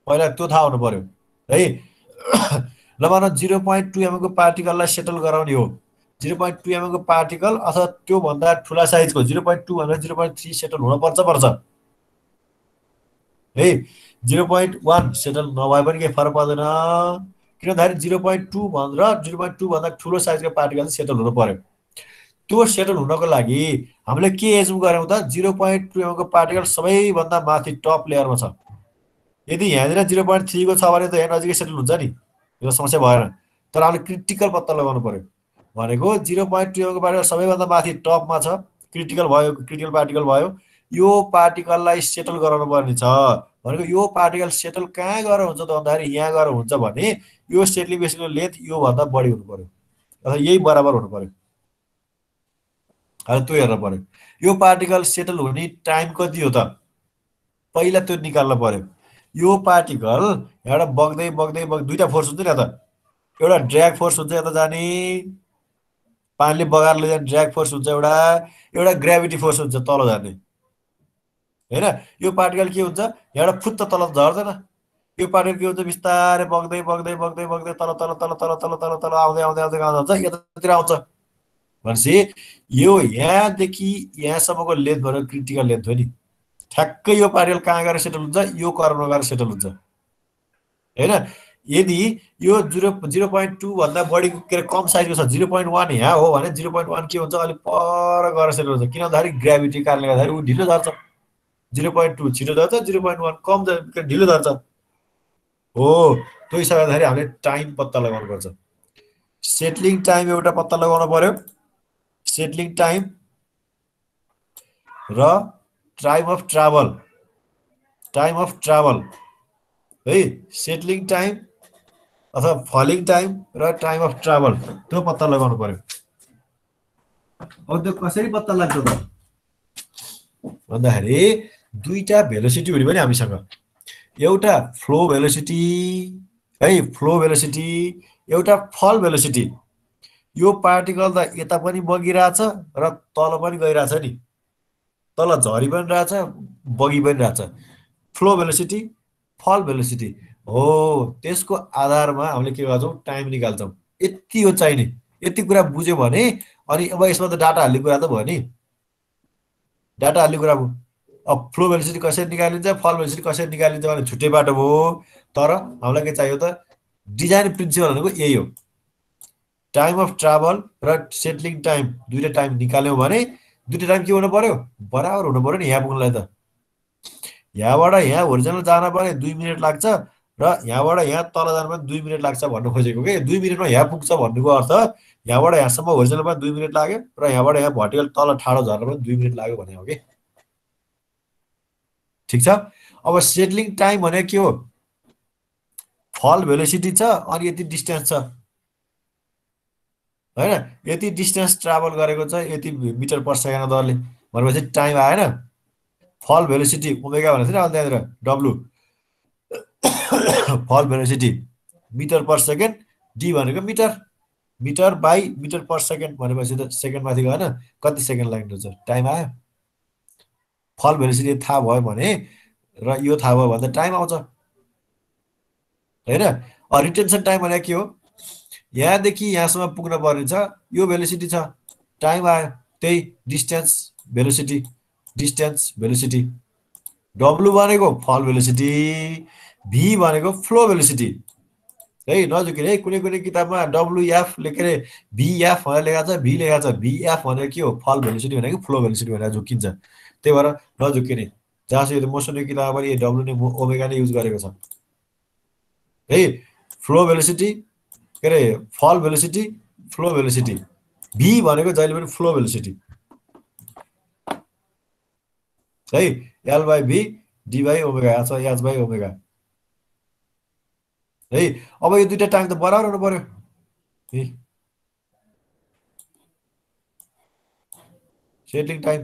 पहिला त्यो थाहा हुनु पर्यो है ल भन 0.2 mm को पार्टिकललाई सेटल गराउने हो 0.2 mm को पार्टिकल अथवा त्यो भन्दा ठुला साइजको 0.2 भनेर 0.3 सेटल हुन पर्छ है 0.1 सेटल नभए पनि केही फरक पर्दैन किन भन्दाखेरि 0.2 भनेर 0.2 भन्दा ठुलो साइजको पार्टिकल सेटल हुनु पर्यो त्यो सेटल हुनको लागि हामीले के एजुम गर्यौं त 0.2 mm को पार्टिकल सबैभन्दा माथि टप लेयरमा छ यदि यहाँनिर 0.3 को छ भने त यहाँ नजिकै सेटल हुन्छ नि यो समस्या भएन तर हामीले क्रिटिकल पत्ता लगाउनु पर्यो भनेको 0.2 mm को पार्टिकल सबैभन्दा माथि टपमा छ क्रिटिकल पार्टिकल भयो यो पार्टिकललाई सेटल गराउनु पर्ने छ भनेको यो पार्टिकल सेटल कहाँ गएर हुन्छ त भन्दाखेरि यहाँ गएर हुन्छ भने यो सेटलिङ बेसिनको लेन्थ यो भन्दा बढी हुनु पर्यो अथवा यही बराबर हुनु पर्यो अब त्यो हेर्न पर्यो यो पार्टिकल सेटल हुने टाइम कति हो त पहिला त्यो निकाल्न पर्यो यो पार्टिकल यहाँबाट बग्दै दुईटा फोर्स हुन्छ नि त एउटा ड्र्याग फोर्स हुन्छ यता जाने पानीले बगाएर लैजाने ड्र्याग फोर्स हुन्छ एउटा ग्राभिटी फोर्स हुन्छ तल जाने हैन यो पार्टिकल के हुन्छ यहाँबाट फुत्त तल झर्दैन यो पार्टिकल के हुन्छ बिस्तारै बग्दै तल आउँदै जान्छ यतातिर आउँछ भनेपछि यो यहाँदेखि यहाँसम्मको लेन्थ भनेको क्रिटिकल लेन्थ हो नि ठ्याक्कै यो पार्टिकल कहाँ गएर सेटल हुन्छ यो कर्ममा गएर सेटल हुन्छ हैन यदि यो 0.2 भन्दा बढी के कम साइजको छ 0.1 यहाँ हो भने 0.1 के हुन्छ अलि पर गएर सेटल हुन्छ किन भन्दाखेरि ग्राभिटी कारणले गर्दाखेरि उ ढिलो झर्छ 0.2 छिटो झर्छ, 0.1 कम ढिलो झर्छ हो। त्यो हिसाबले गर्दाखेरि हामीले टाइम पत्ता लगाउनु पर्छ। सेटलिङ टाइम एउटा पत्ता लगाउनु पर्यो, सेटलिङ टाइम र time of travel, time of travel है, सेटलिङ टाइम अथवा फलिङ टाइम र टाइम अफ ट्राभल त्यो पत्ता लगाउनु पर्यो। अब त्यो कसरी पत्ता लाग्छ त भन्दाखेरि दुईटा भेलोसिटी हुने पनि हामीसँग, एउटा फ्लो भेलोसिटी है, फ्लो भेलोसिटी, एउटा फल भेलोसिटी। यो पार्टिकल त यता पनि बगिरहेछ र तल पनि गइरहेछ नि, तल झरी पनि रहेछ बगी पनि रहेछ। फ्लो भेलोसिटी, फल भेलोसिटी हो। त्यसको आधारमा हामीले के गर्छौँ, टाइम निकाल्छौँ। यति हो चाहिने, यति कुरा बुझ्यो भने अनि अब यसमा त डाटा हाल्ने कुरा त भयो नि, डाटा हाल्ने कुरा भयो। अब फ्लो भेलोसिटी कसरी निकालिन्छ, फल भेलोसिटी कसरी निकालिन्छ भने छुट्टै बाटो भयो। तर हामीलाई के चाहियो त, डिजाइन प्रिन्सिपल भनेको यही हो। टाइम अफ ट्राभल र सेटलिङ टाइम दुईटा टाइम निकाल्यौँ भने दुईटा टाइम के हुनु पर्यो, बराबर हुनु पर्यो नि। यहाँ पुग्नलाई त यहाँबाट यहाँ ओरिजिनल जान पनि 2 मिनट लाग्छ र यहाँबाट यहाँ तल जान पनि 2 मिनट लाग्छ भन्नु खोजेको के। 2 मिनटमा यहाँ पुग्छ भन्नुको अर्थ यहाँबाट यहाँसम्म ओरिजिनलमा 2 मिनट लाग्यो र यहाँबाट यहाँ भर्टिकल तल ठाडो झर्न पनि 2 मिनट लाग्यो भने हो कि। ठिक छ। अब सेटलिङ टाइम भनेको के हो, फल भेलोसिटी छ अनि यति डिस्टेन्स छ हैन, यति डिस्टेन्स ट्राभल गरेको छ यति मिटर पर सेकेन्ड दरले भनेपछि टाइम आएन। फल भेलोसिटी ओमेगा भनेको थियो नि त्यहाँनिर W, fall velocity metre per second, D भनेको metre, metre by metre per second भनेपछि त सेकेन्ड माथि गएन, कति सेकेन्ड लाग्नु छ, टाइम आयो। फल भेलोसिटी थाहा भयो भने र यो थाहा भयो भने त टाइम आउँछ हैन। रिटेन्सन टाइम भनेको के हो, यहाँदेखि यहाँसम्म पुग्न पर्ने छ, यो भेलोसिटी छ, टाइम आयो, त्यही distance velocity, distance velocity. W भनेको फल भेलोसिटी, भी भनेको फ्लो भेलोसिटी है। नझुकिने है, कुनै कुनै किताबमा डब्लुएफ लेखेर भिएफ भनेर लेखाएको छ, भी लेखाएको छ। भिएफ भनेको के हो, फल भेलोसिटी भनेको फ्लो भेलोसिटी भनेर झुकिन्छ, त्यही भएर नझुकिने। जहाँसम्म यो मोसनको किताबमा पनि डब्लु नै ओमेगा नै युज गरेको छ है। फ्लो भेलोसिटी के अरे फल भेलोसिटी, फ्लो भेलोसिटी, भी भनेको जहिले पनि फ्लो भेलोसिटी है। L by V D by omega अथवा एच बाई ओमेगा है। अब यो दुईटा टाइम त बराबर हुनु पर्यो है, सेटलिङ टाइम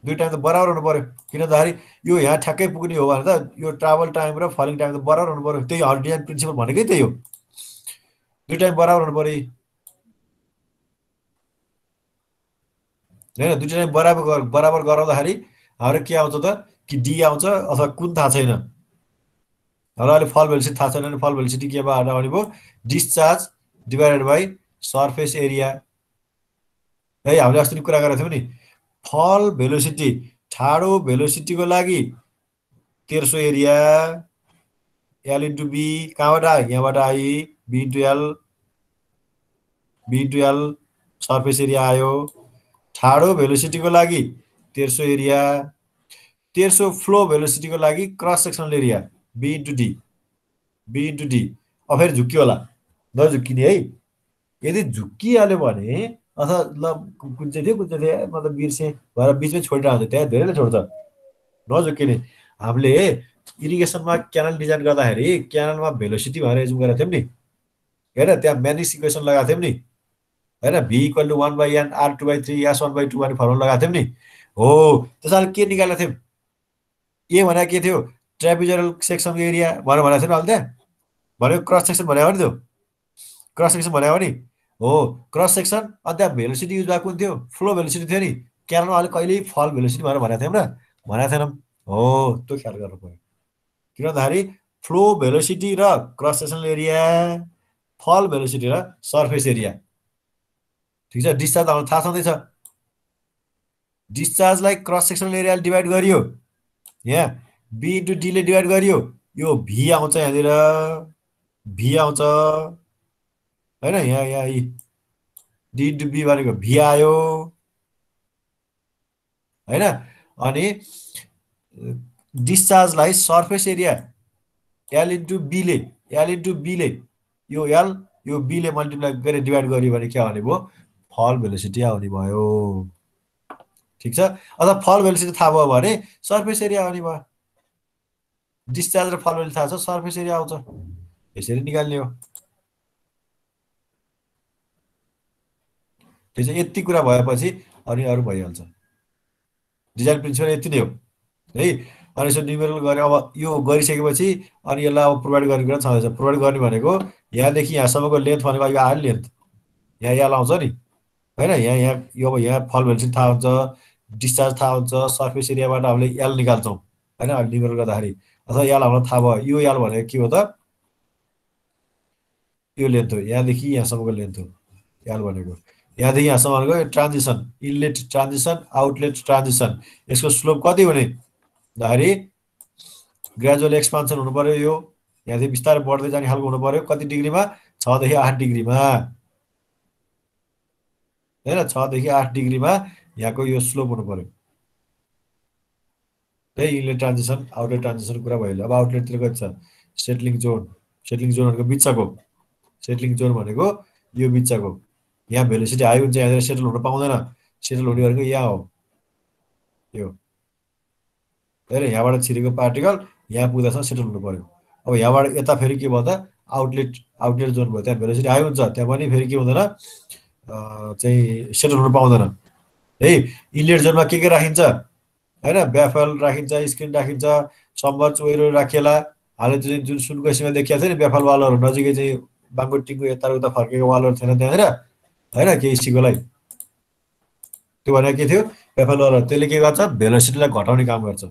दुई टाइम त बराबर हुनु पर्यो। किन भन्दाखेरि यो यहाँ ठ्याक्कै पुग्ने हो भने त यो ट्राभल टाइम र फलिङ टाइम त बराबर हुनु पर्यो। त्यही हर्डियन प्रिन्सिपल भनेकै त्यही हो, दुई टाइम बराबर हुनु पर्यो होइन। दुईटा टाइम बराबर गराउँदाखेरि हाम्रो के आउँछ त, कि डी आउँछ अथवा कुन थाहा छैन। र अहिले फल भेलोसिटी थाहा छैन भने फल भेलोसिटी के भयो आउने भयो, discharge divided by surface area है। हामीले अस्ति कुरा गरेको थियौँ नि, फल भेलोसिटी ठाडो भेलोसिटीको लागि 1300 एरिया, एल इन्टु बी, कहाँबाट आयो, यहाँबाट आई, B into L, B into L surface area आयो। ठाडो भेलोसिटीको लागि 1300 एरिया, 1300 फ्लो भेलोसिटीको लागि cross sectional area B into D, B into D. अब फेरि झुक्कियो होला, नझुक्किने है। यदि झुक्किहाल्यो भने अथवा ल कुन चाहिँ थियो मतलब बिर्सेँ भएर बिचमै छोडिरहन्छ, त्यहाँ धेरैले छोड्छ, नझुक्किने। हामीले इरिगेसनमा क्यानल डिजाइन गर्दाखेरि क्यानलमा भेलोसिटी भनेर एजुम गरेको थियौँ नि होइन, त्यहाँ म्यानिस इक्वेसन लगाएको थियौँ नि होइन, भी equal to 1/n r2/3 s1/2 भन्ने फर्मुला लगाएको थियौँ नि हो। त्यसैले के निकालेको थियौँ, ए भनेको के थियो, ट्रापिजोइडल सेक्सनको एरिया भनेको थिएन अहिले, त्यहाँ भनेको क्रस सेक्सन भनेको नि, त्यो क्रस सेक्सन भनेको नि हो, क्रस सेक्सन। अनि त्यहाँ भेलोसिटी युज भएको थियो, फ्लो भेलोसिटी थियो नि। क्यानलमा अहिले कहिल्यै फल भेलोसिटी भनेर भनेको थियौँ न, भनेको थिएनौँ हो। त्यो ख्याल गर्नु पऱ्यो। किन भन्दाखेरि फ्लो भेलोसिटी र क्रस सेक्सनल एरिया, फल भेलोसिटी र सर्फेस एरिया, ठिक छ। डिस्चार्ज हाम्रो थाहा छँदैछ, डिस्चार्जलाई क्रस सेक्सनल एरियाले डिभाइड गरियो, यहाँ बी इन्टु डीले डिभाइड गरियो, यो भी आउँछ यहाँनिर, भी आउँछ होइन, यहाँ डी इन्टु बी भनेको भी आयो होइन। अनि डिस्चार्जलाई सर्फेस एरिया एल इन्टु बीले यो एल यो बीले मल्टिप्लाई गरेर डिभाइड गर्यो भने के आउने भयो फल भेलोसिटी आउने भयो ठिक छ अथवा फल भेलोसिटी थाहा भयो भने सर्फेस एरिया आउने भयो डिस्चार्ज र फल भेलोसिटी थाहा छ सर्फेस एरिया आउँछ यसरी निकाल्ने हो ठिक छ यति कुरा भएपछि अनि अरू भइहाल्छ डिजाइन प्रिन्सिपल यति नै हो है अनि यसो न्युमेरिकल गरे अब यो गरिसकेपछि अनि यसलाई अब प्रोभाइड गर्ने कुरा छँदैछ प्रोभाइड गर्ने भनेको यहाँदेखि यहाँसम्मको लेन्थ भनेको यो आयो लेन्थ यहाँ आउँछ नि होइन यहाँ यो अब यहाँ फल भेलोसिटी थाहा हुन्छ डिस्चार्ज थाहा हुन्छ सर्फेस एरियाबाट हामीले एल निकाल्छौँ होइन अहिले न्युमेरिकल गर्दाखेरि अथवा एल हामीलाई थाहा भयो यो एल भनेको के हो त यो लेन्थ हो यहाँदेखि यहाँसम्मको लेन्थ हो एल भनेको यहाँदेखि यहाँसम्म भनेको transition inlet transition outlet transition यसको स्लोप कति हुने भन्दाखेरि ग्रेजुअल एक्सपान्सन हुनु पर्यो यो यहाँदेखि बिस्तारै बढ्दै जाने खालको हुनु पर्यो कति डिग्रीमा 6 देखि 8 डिग्रीमा होइन 6 देखि 8 डिग्रीमा यहाँको यो स्लोप हुनु पर्यो त्यही इनलेट ट्रान्जिसन आउटलेट ट्रान्जिसन कुरा भयो अब आउटलेटतिर कति छ सेटलिङ जोन भनेको बिचको सेटलिङ जोन भनेको यो बिचको यहाँ भेलोसिटी हाई हुन्छ यहाँनिर सेटल हुन पाउँदैन सेटल हुने भनेको यहाँ हो यो होइन यहाँबाट छिरेको पार्टिकल यहाँ पुग्दासम्म सेटल हुनु पर्यो अब यहाँबाट यता फेरि के भयो त आउटलेट जोन भयो त्यहाँ भेलोसिटी हाई हुन्छ त्यहाँ पनि फेरि के हुँदैन चाहिँ सेटल हुन पाउँदैन है इनलेट जोनमा के राखिन्छ होइन ब्याफल राखिन्छ स्क्रिन राखिन्छ सम्बर चोइरो राखिएला हालै चाहिँ जुन सुनको सिमा देखिएको थियो नि ब्याफल वालहरू नजिकै चाहिँ बाङ्गो टिङ्गो यता उता फर्केको वालहरू थिएन त्यहाँनिर होइन केही सिकोलाई त्यो भनेको के थियो ब्याफल वालर त्यसले के गर्छ भेलोसिटीलाई घटाउने काम गर्छ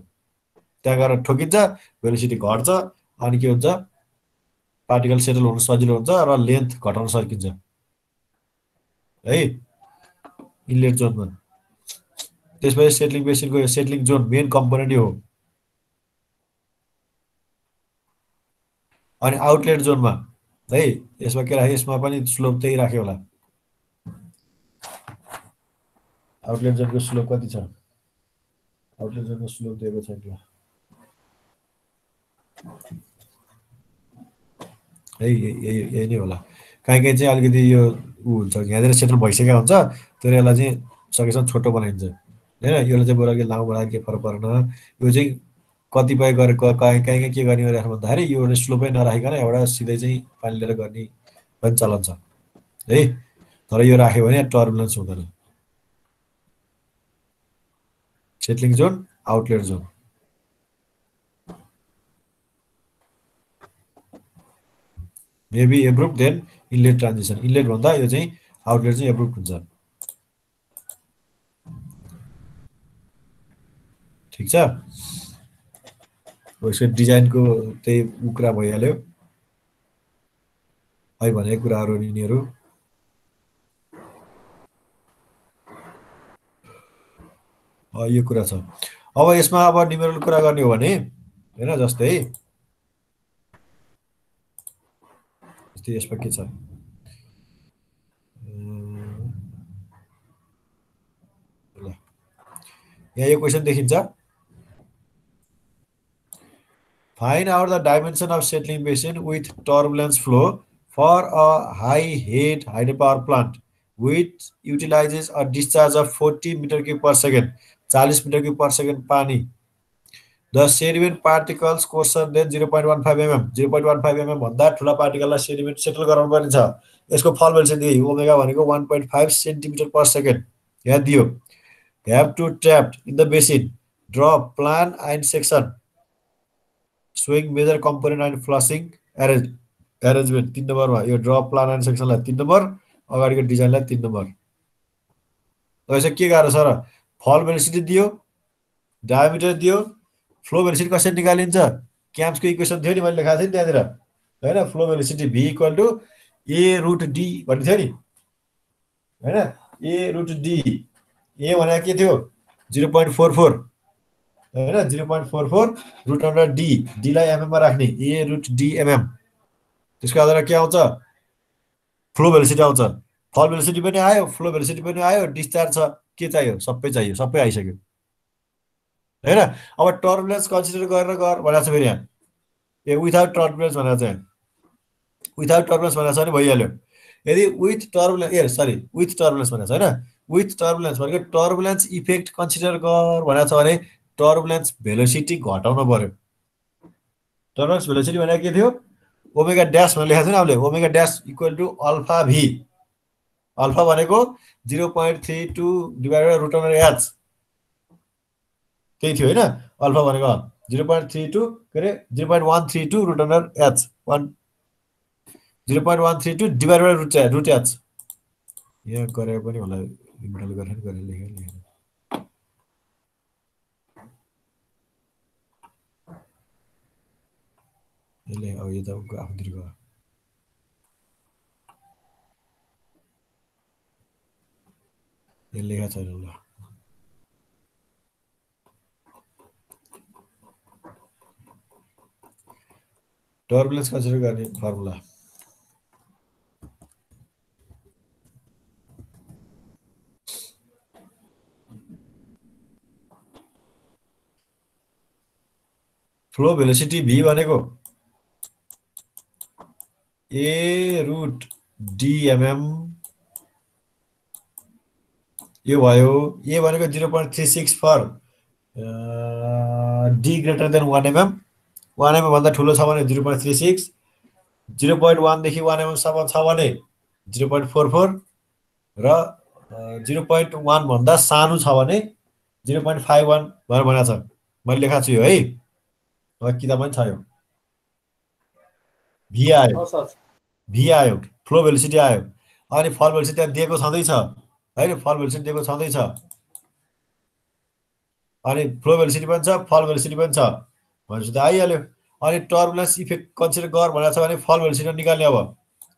त्यहाँ गएर ठोकिन्छ भेलोसिटी घट्छ अनि के हुन्छ पार्टिकल सेटल हुन सजिलो हुन्छ र लेन्थ घटाउन सकिन्छ है इनलेट जोनमा त्यसपछि सेटलिङ बेसिनको सेटलिङ जोन मेन कम्पोनेन्ट हो अनि आउटलेट जोनमा है यसमा के राख्यो यसमा पनि स्लोप त्यही राख्यो होला आउटलेट जोनको स्लोप कति छ आउटलेट जोनको स्लोप दिएको छ ल यही नै होला काहीँ चाहिँ अलिकति यो ऊ हुन्छ यहाँनिर सेटल भइसकेको हुन्छ तर यसलाई चाहिँ सकेसम्म छोटो बनाइन्छ होइन यसलाई चाहिँ बरु लामो बनाएर के फरक परेन यो चाहिँ कतिपय गरेको कहीँ के गर्ने भनेर भन्दाखेरि यो एउटा स्लोपै नराखिकन एउटा सिधै चाहिँ पानी लिएर गर्ने पनि चलन छ है तर यो राख्यो भने टर्बुलेन्स हुँदैन settling zone outlet zone maybe abrupt then inlet transition inlet भन्दा यो चाहिँ आउटलेट चाहिँ एब्रुप्ट हुन्छ ठिक छ यसको डिजाइनको त्यही कुरा भइहाल्यो है भनेको कुराहरू यिनीहरू यो कुरा छ अब यसमा अब न्युमेरिकल कुरा गर्ने हो भने होइन जस्तै यसमा के छ यहाँ यो क्वेसन देखिन्छ find out the dimension of settling basin with turbulence flow for a high head hydro power plant with utilises a discharge of 40 metre cube per second 40 metre cube per second पानी the sediment particles coarser than 0.15 mm 0.15 mm भन्दा ठुला पार्टिकललाई sediment settle गराउनु पर्ने छ यसको फल velocity omega भनेको 1.5 centimetre per second यहाँ दियो have to trapped in the basin draw plan and section showing major component and flushing arrangement 3 नम्बरमा यो ड्र प्लान एन्ड सेक्सनलाई 3 नम्बर अगाडिको डिजाइनलाई 3 नम्बर यसो के गाह्रो छ र फल भेलोसिटी दियो डायमिटर दियो फ्लो भेलोसिटी कसरी निकालिन्छ क्याम्सको इक्वेसन थियो नि मैले लेखाएको थिएँ नि त्यहाँनिर हैन फ्लो भेलोसिटी v = a√d भन्ने थियो नि हैन a√d ए भनेको के थियो 0.44 हैन 0.44 रुट अन्डर डी लाई एमएम मा राख्ने a√d mm त्यसको आधारमा के आउँछ फ्लो भेलोसिटी आउँछ फल भेलोसिटी पनि आयो फ्लो भेलोसिटी पनि आयो डिस्चार्ज छ के चाहियो सबै चाहियो सबै आइसक्यो हैन। अब टर्बुलेन्स कन्सिडर गरेर गर भनेको छ फेरि यहाँ ए विथआउट टर्बुलेन्स भनेको छ विथआउट टर्बुलेन्स भनेको छ भने भइहाल्यो। यदि with turbulence sorry with turbulence भनेको छ हैन विथ टर्बुलेन्स भनेको टर्बुलेन्स इफेक्ट कन्सिडर गर भनेको छ भने टर्बुलेन्स भेलोसिटी घटाउन पर्यो। टर्बुलेन्स भेलोसिटी भनेको के थियो ओमेगा ड्यास भनेर लेखेको थियो नि हामीले omega dash equal to alpha V alpha भनेको 0.32 divided by root over H त्यही थियो हैन अल्फा भनेको 0.32 के अरे 0.132 root over H 0.132 divided by root H यहाँ गरे पनि होला इन्टरल गरेर लेखेँ यसले अब यो त आफूतिर गयो यो लेखा छैन ल टर्बुलेन्स कन्सिडर गर्ने फर्मुला फ्लो भेलोसिटी v भनेको a रुट dmm यो भयो a भनेको 0.36 for d greater than 1 mm 1 mm भन्दा ठुलो छ भने 0.36 0.1 देखि 1 mm सम्म छ भने 0.44 र 0.1 भन्दा सानो छ भने 0.51 भनेर भनेको छ मैले लेखा छु है किताबमा पनि छ यो भी आयो फ्लो भेलोसिटी आयो अनि फल भेलोसिटी त्यहाँ दिएको छँदैछ हैन फल भेलोसिटी दिएको छँदैछ अनि फ्लो भेलोसिटी पनि छ फल भेलोसिटी पनि छ भनेपछि त आइहाल्यो अनि टर्बुलेन्स इफेक्ट कन्सिडर गर भनेको छ भने फल भेलोसिटी निकाल्ने अब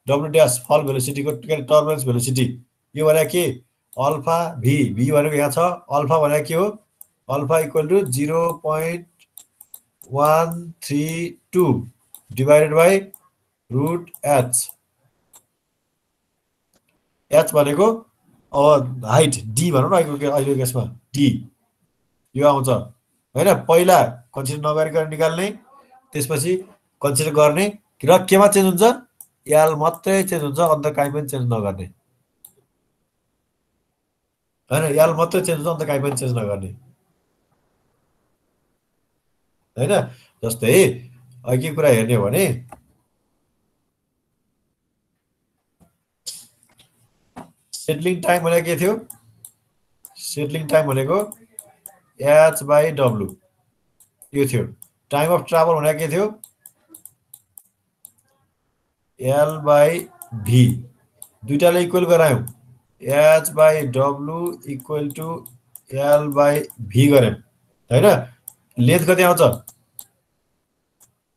डब्ल्यू ड्यास फल भेलोसिटीको टर्बुलेन्स भेलोसिटी यो भनेको के अल्फा भी भनेको यहाँ छ अल्फा भनेको के हो alpha equal to 0.132 divided by root H H भनेको अब हाइट डी भनौँ न अहिले केसमा डी यो आउँछ हैन पहिला कन्सिडर नगरिकन निकाल्ने त्यसपछि कन्सिडर गर्ने र केमा चेन्ज हुन्छ एल मात्रै चेन्ज हुन्छ अन्त काहीँ पनि चेन्ज नगर्ने हैन एल मात्रै चेन्ज हुन्छ अन्त काहीँ पनि चेन्ज नगर्ने हैन जस्तै अहिले के कुरा हेर्ने हो भने सेटलिङ टाइम भनेको के थियो सेटलिङ टाइम भनेको एच बाई डब्लु यो थियो टाइम अफ ट्राभल भनेको के थियो एल बाई भी दुईटाले इक्वल गरायौँ H by W equal to L by V गऱ्यौँ हैन लेन्थ कति आउँछ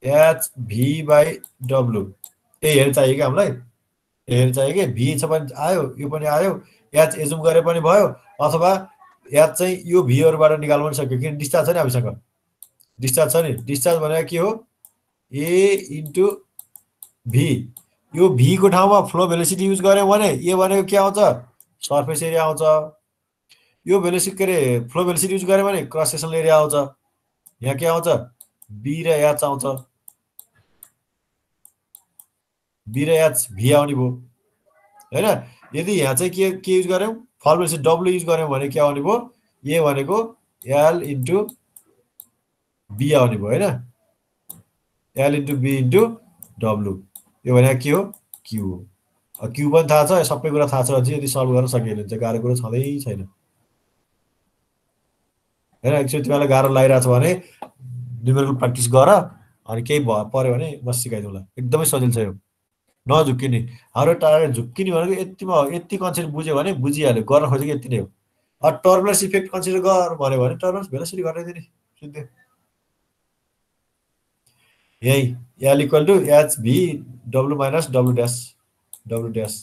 एच भी बाई डब्लु यही हेर चाहियो कि हामीलाई हेर चाहियो कि भी छ भने आयो यो पनि आयो एच एजुम गरे पनि भयो अथवा एच चाहिँ यो भीहरुबाट निकाल्न पनि सक्यो किन डिस्चार्ज छ नि हामीसँग डिस्चार्ज छ नि डिस्चार्ज भनेको के हो ए इन्टु भी यो भी को ठाउँमा फ्लो भेलोसिटी युज गर्यो भने ए भनेको के आउँछ सर्फेस एरिया आउँछ यो भेलोसिटी के रे फ्लो भेलोसिटी युज गर्यो भने क्रस सेक्सनल एरिया आउँछ यहाँ के आउँछ बी र एच आउँछ बी र एच भी आउने भयो हैन यदि यहाँ चाहिँ के युज गर्यौं फल भेलोसिटी डब्ल्यू युज गर्यौं भने के आउने भयो ए भनेको एल इन्टु बी आउने भयो हैन L into B into W यो भनेको के हो क्यू हो क्यू पनि थाहा छ सबै कुरा थाहा छ भने यदि सल्भ गर्न सकिएन भने गाह्रो कुरो छँदै छैन हैन एक्चुअली तिमीलाई गाह्रो लागिरहेछ भने न्युमेरिकल प्र्याक्टिस गर अनि केही पर्यो भने म सिकाइदिउँला एकदमै सजिलो छ यो नझुक्किने हाम्रो टार्गेट झुक्किने भनेको यतिमा यति कन्सेप्ट बुझ्यो भने बुझिहाल्यो गर्न खोजेको यति नै हो टर्बुलेन्स इफेक्ट कन्सिडर गर भन्यो भने टर्बुलेन्स भेलोसिटी घटाइदिने सिधै यही L equal to H V W minus W dash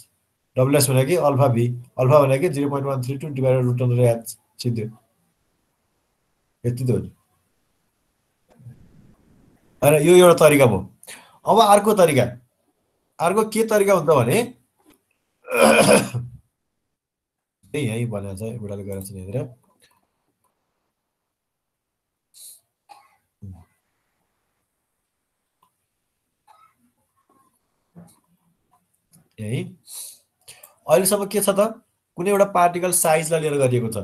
भनेको अल्फा भी अल्फा भनेको 0.132 डिभाइडेड रुट अफ एच सिधै यति त हो हैन यो एउटा तरिका भयो अब अर्को तरिका के तरिका हुन्छ भने यही भनेको छ बुढाले गरेछ यहाँतिर है। अहिलेसम्म के छ त कुनै एउटा पार्टिकल साइजलाई लिएर गरिएको छ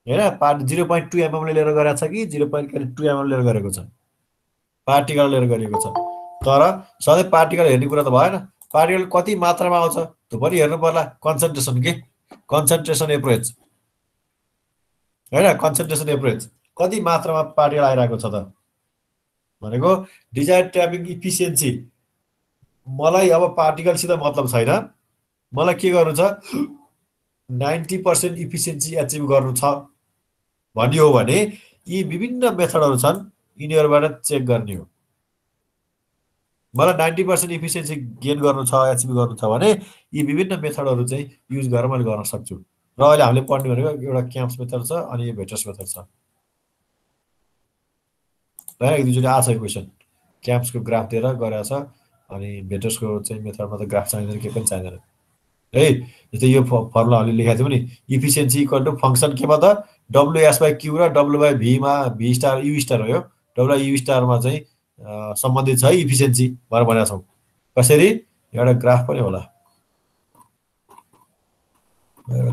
हैन। 0.2 mm ले लिएर गरेको छ कि 0.2 mm लिएर गरेको छ, पार्टिकल लिएर गरिएको छ। तर सधैँ पार्टिकल हेर्ने कुरा त भएन, पार्टिकल कति मात्रामा आउँछ त्यो पनि हेर्नु पर्ला। कन्सन्ट्रेसन के कन्सन्ट्रेसन एप्रोच हैन, कन्सन्ट्रेसन एप्रोच कति मात्रामा पार्टिकल आइरहेको छ त भनेको डिजायर ट्र्यापिङ इफिसियन्सी। मलाई अब पार्टिकलसित मतलब छैन, मलाई के गर्नु छ 90% इफिसियन्सी एचिभ गर्नु छ भन्ने हो भने यी विभिन्न मेथडहरू छन्, यिनीहरूबाट चेक गर्ने हो। मलाई 90% इफिसियन्सी गेन गर्नु छ, एचिभ गर्नु छ भने यी विभिन्न मेथडहरू चाहिँ युज गरेर मैले गर्न सक्छु। र अहिले हामीले पढ्ने भनेको एउटा क्याम्प्स मेथड छ अनि यो भेटर्स मेथड छ। र एक दुईचोटि आएको छ क्वेसन, क्याम्प्सको ग्राफ दिएर गरेको छ अनि भेटर्सको चाहिँ मेथडमा त ग्राफ चाहिँदैन, के पनि चाहिँदैन है। जस्तै यो फर्मुला हामीले लेखेको थियौँ नि, इफिसियन्सी इक्वल टु फङ्सन केमा त WS/Q र W/V मा V स्टार U स्टार हो। यो W/U स्टारमा चाहिँ सम्बन्धित छ है इफिसियन्सी भनेर भनेका छौँ। कसरी एउटा ग्राफ पनि होला,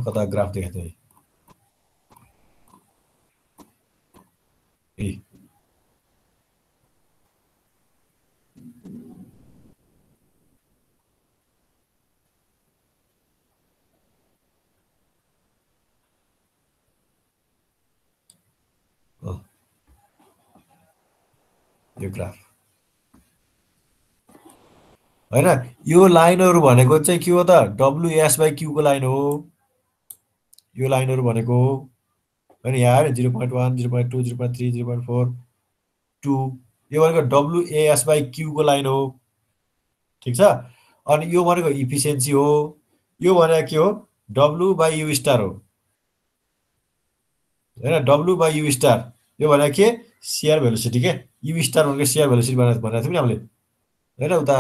कता ग्राफ देखेको थिएँ यो ग्राफ हैन। यो लाइनहरु भनेको चाहिँ के हो त WS/Q को लाइन हो। यो लाइनहरु भनेको हैन, यहाँ 0.1 0.2 0.3 0.4 2 यो भनेको WAS/Q को लाइन हो, ठीक छ। अनि यो भनेको इफिसियन्सी हो, यो भनेको के हो W/U स्टार हो हैन। W/U स्टार यो भनेको के शियर भेलोसिटी के, U स्टार भनेको शियर भेलोसिटी भनेको थियौँ नि हामीले हैन। उता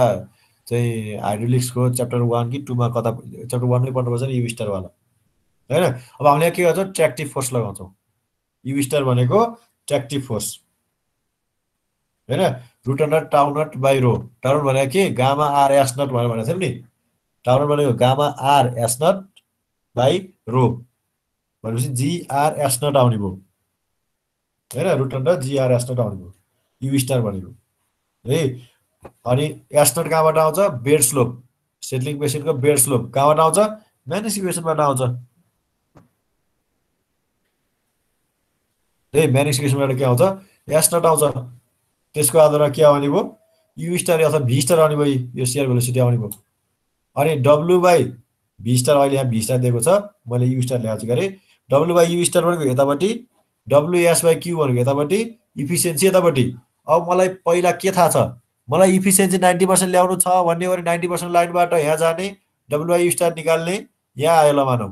चाहिँ हाइड्रोलिक्सको च्याप्टर 1 कि 2 मा कता च्याप्टर 1 मै पढ्नुपर्छ नि, U स्टार वाला हैन। अब हामीले के गर्छौँ ट्र्याक्टिभ फोर्स लगाउँछौँ। U स्टार भनेको ट्र्याक्टिभ फोर्स हैन, रुट अन्डर टाउ नट बाई रो। टाउ नट भनेको के गामा आर एस नट भनेर भनेको थियौँ नि। टाउ नट भनेको gamma R S naught by rho भनेपछि GR S नट आउने भयो हैन, root under GR S naught आउने भयो U स्टार भनेको है। अनि एस नट कहाँबाट आउँछ बेड स्लोप, सेटलिङ बेसिनको बेड स्लोप कहाँबाट आउँछ म्याग्नेटिक इक्वेसनबाट आउँछ है। म्याग्नेटिक इक्वेसनबाट के आउँछ एस नट आउँछ, त्यसको आधारमा के आउने भयो U स्टार अथवा V स्टार आउने भयो, यो शियर भेलोसिटी आउने भयो। अनि W/V स्टार अहिले यहाँ V स्टार दिएको छ, मैले U स्टार ल्याएको छु गरे। W/U स्टार भनेको यतापट्टि, WS/Q भनेको यतापट्टि, इफिसियन्सी यतापट्टि। अब मलाई पहिला के थाहा छ, मलाई इफिसियन्सी 90% ल्याउनु छ भन्ने हो भने 90% लाइनबाट यहाँ जाने W/U स्टार निकाल्ने, यहाँ आयो ल मानौँ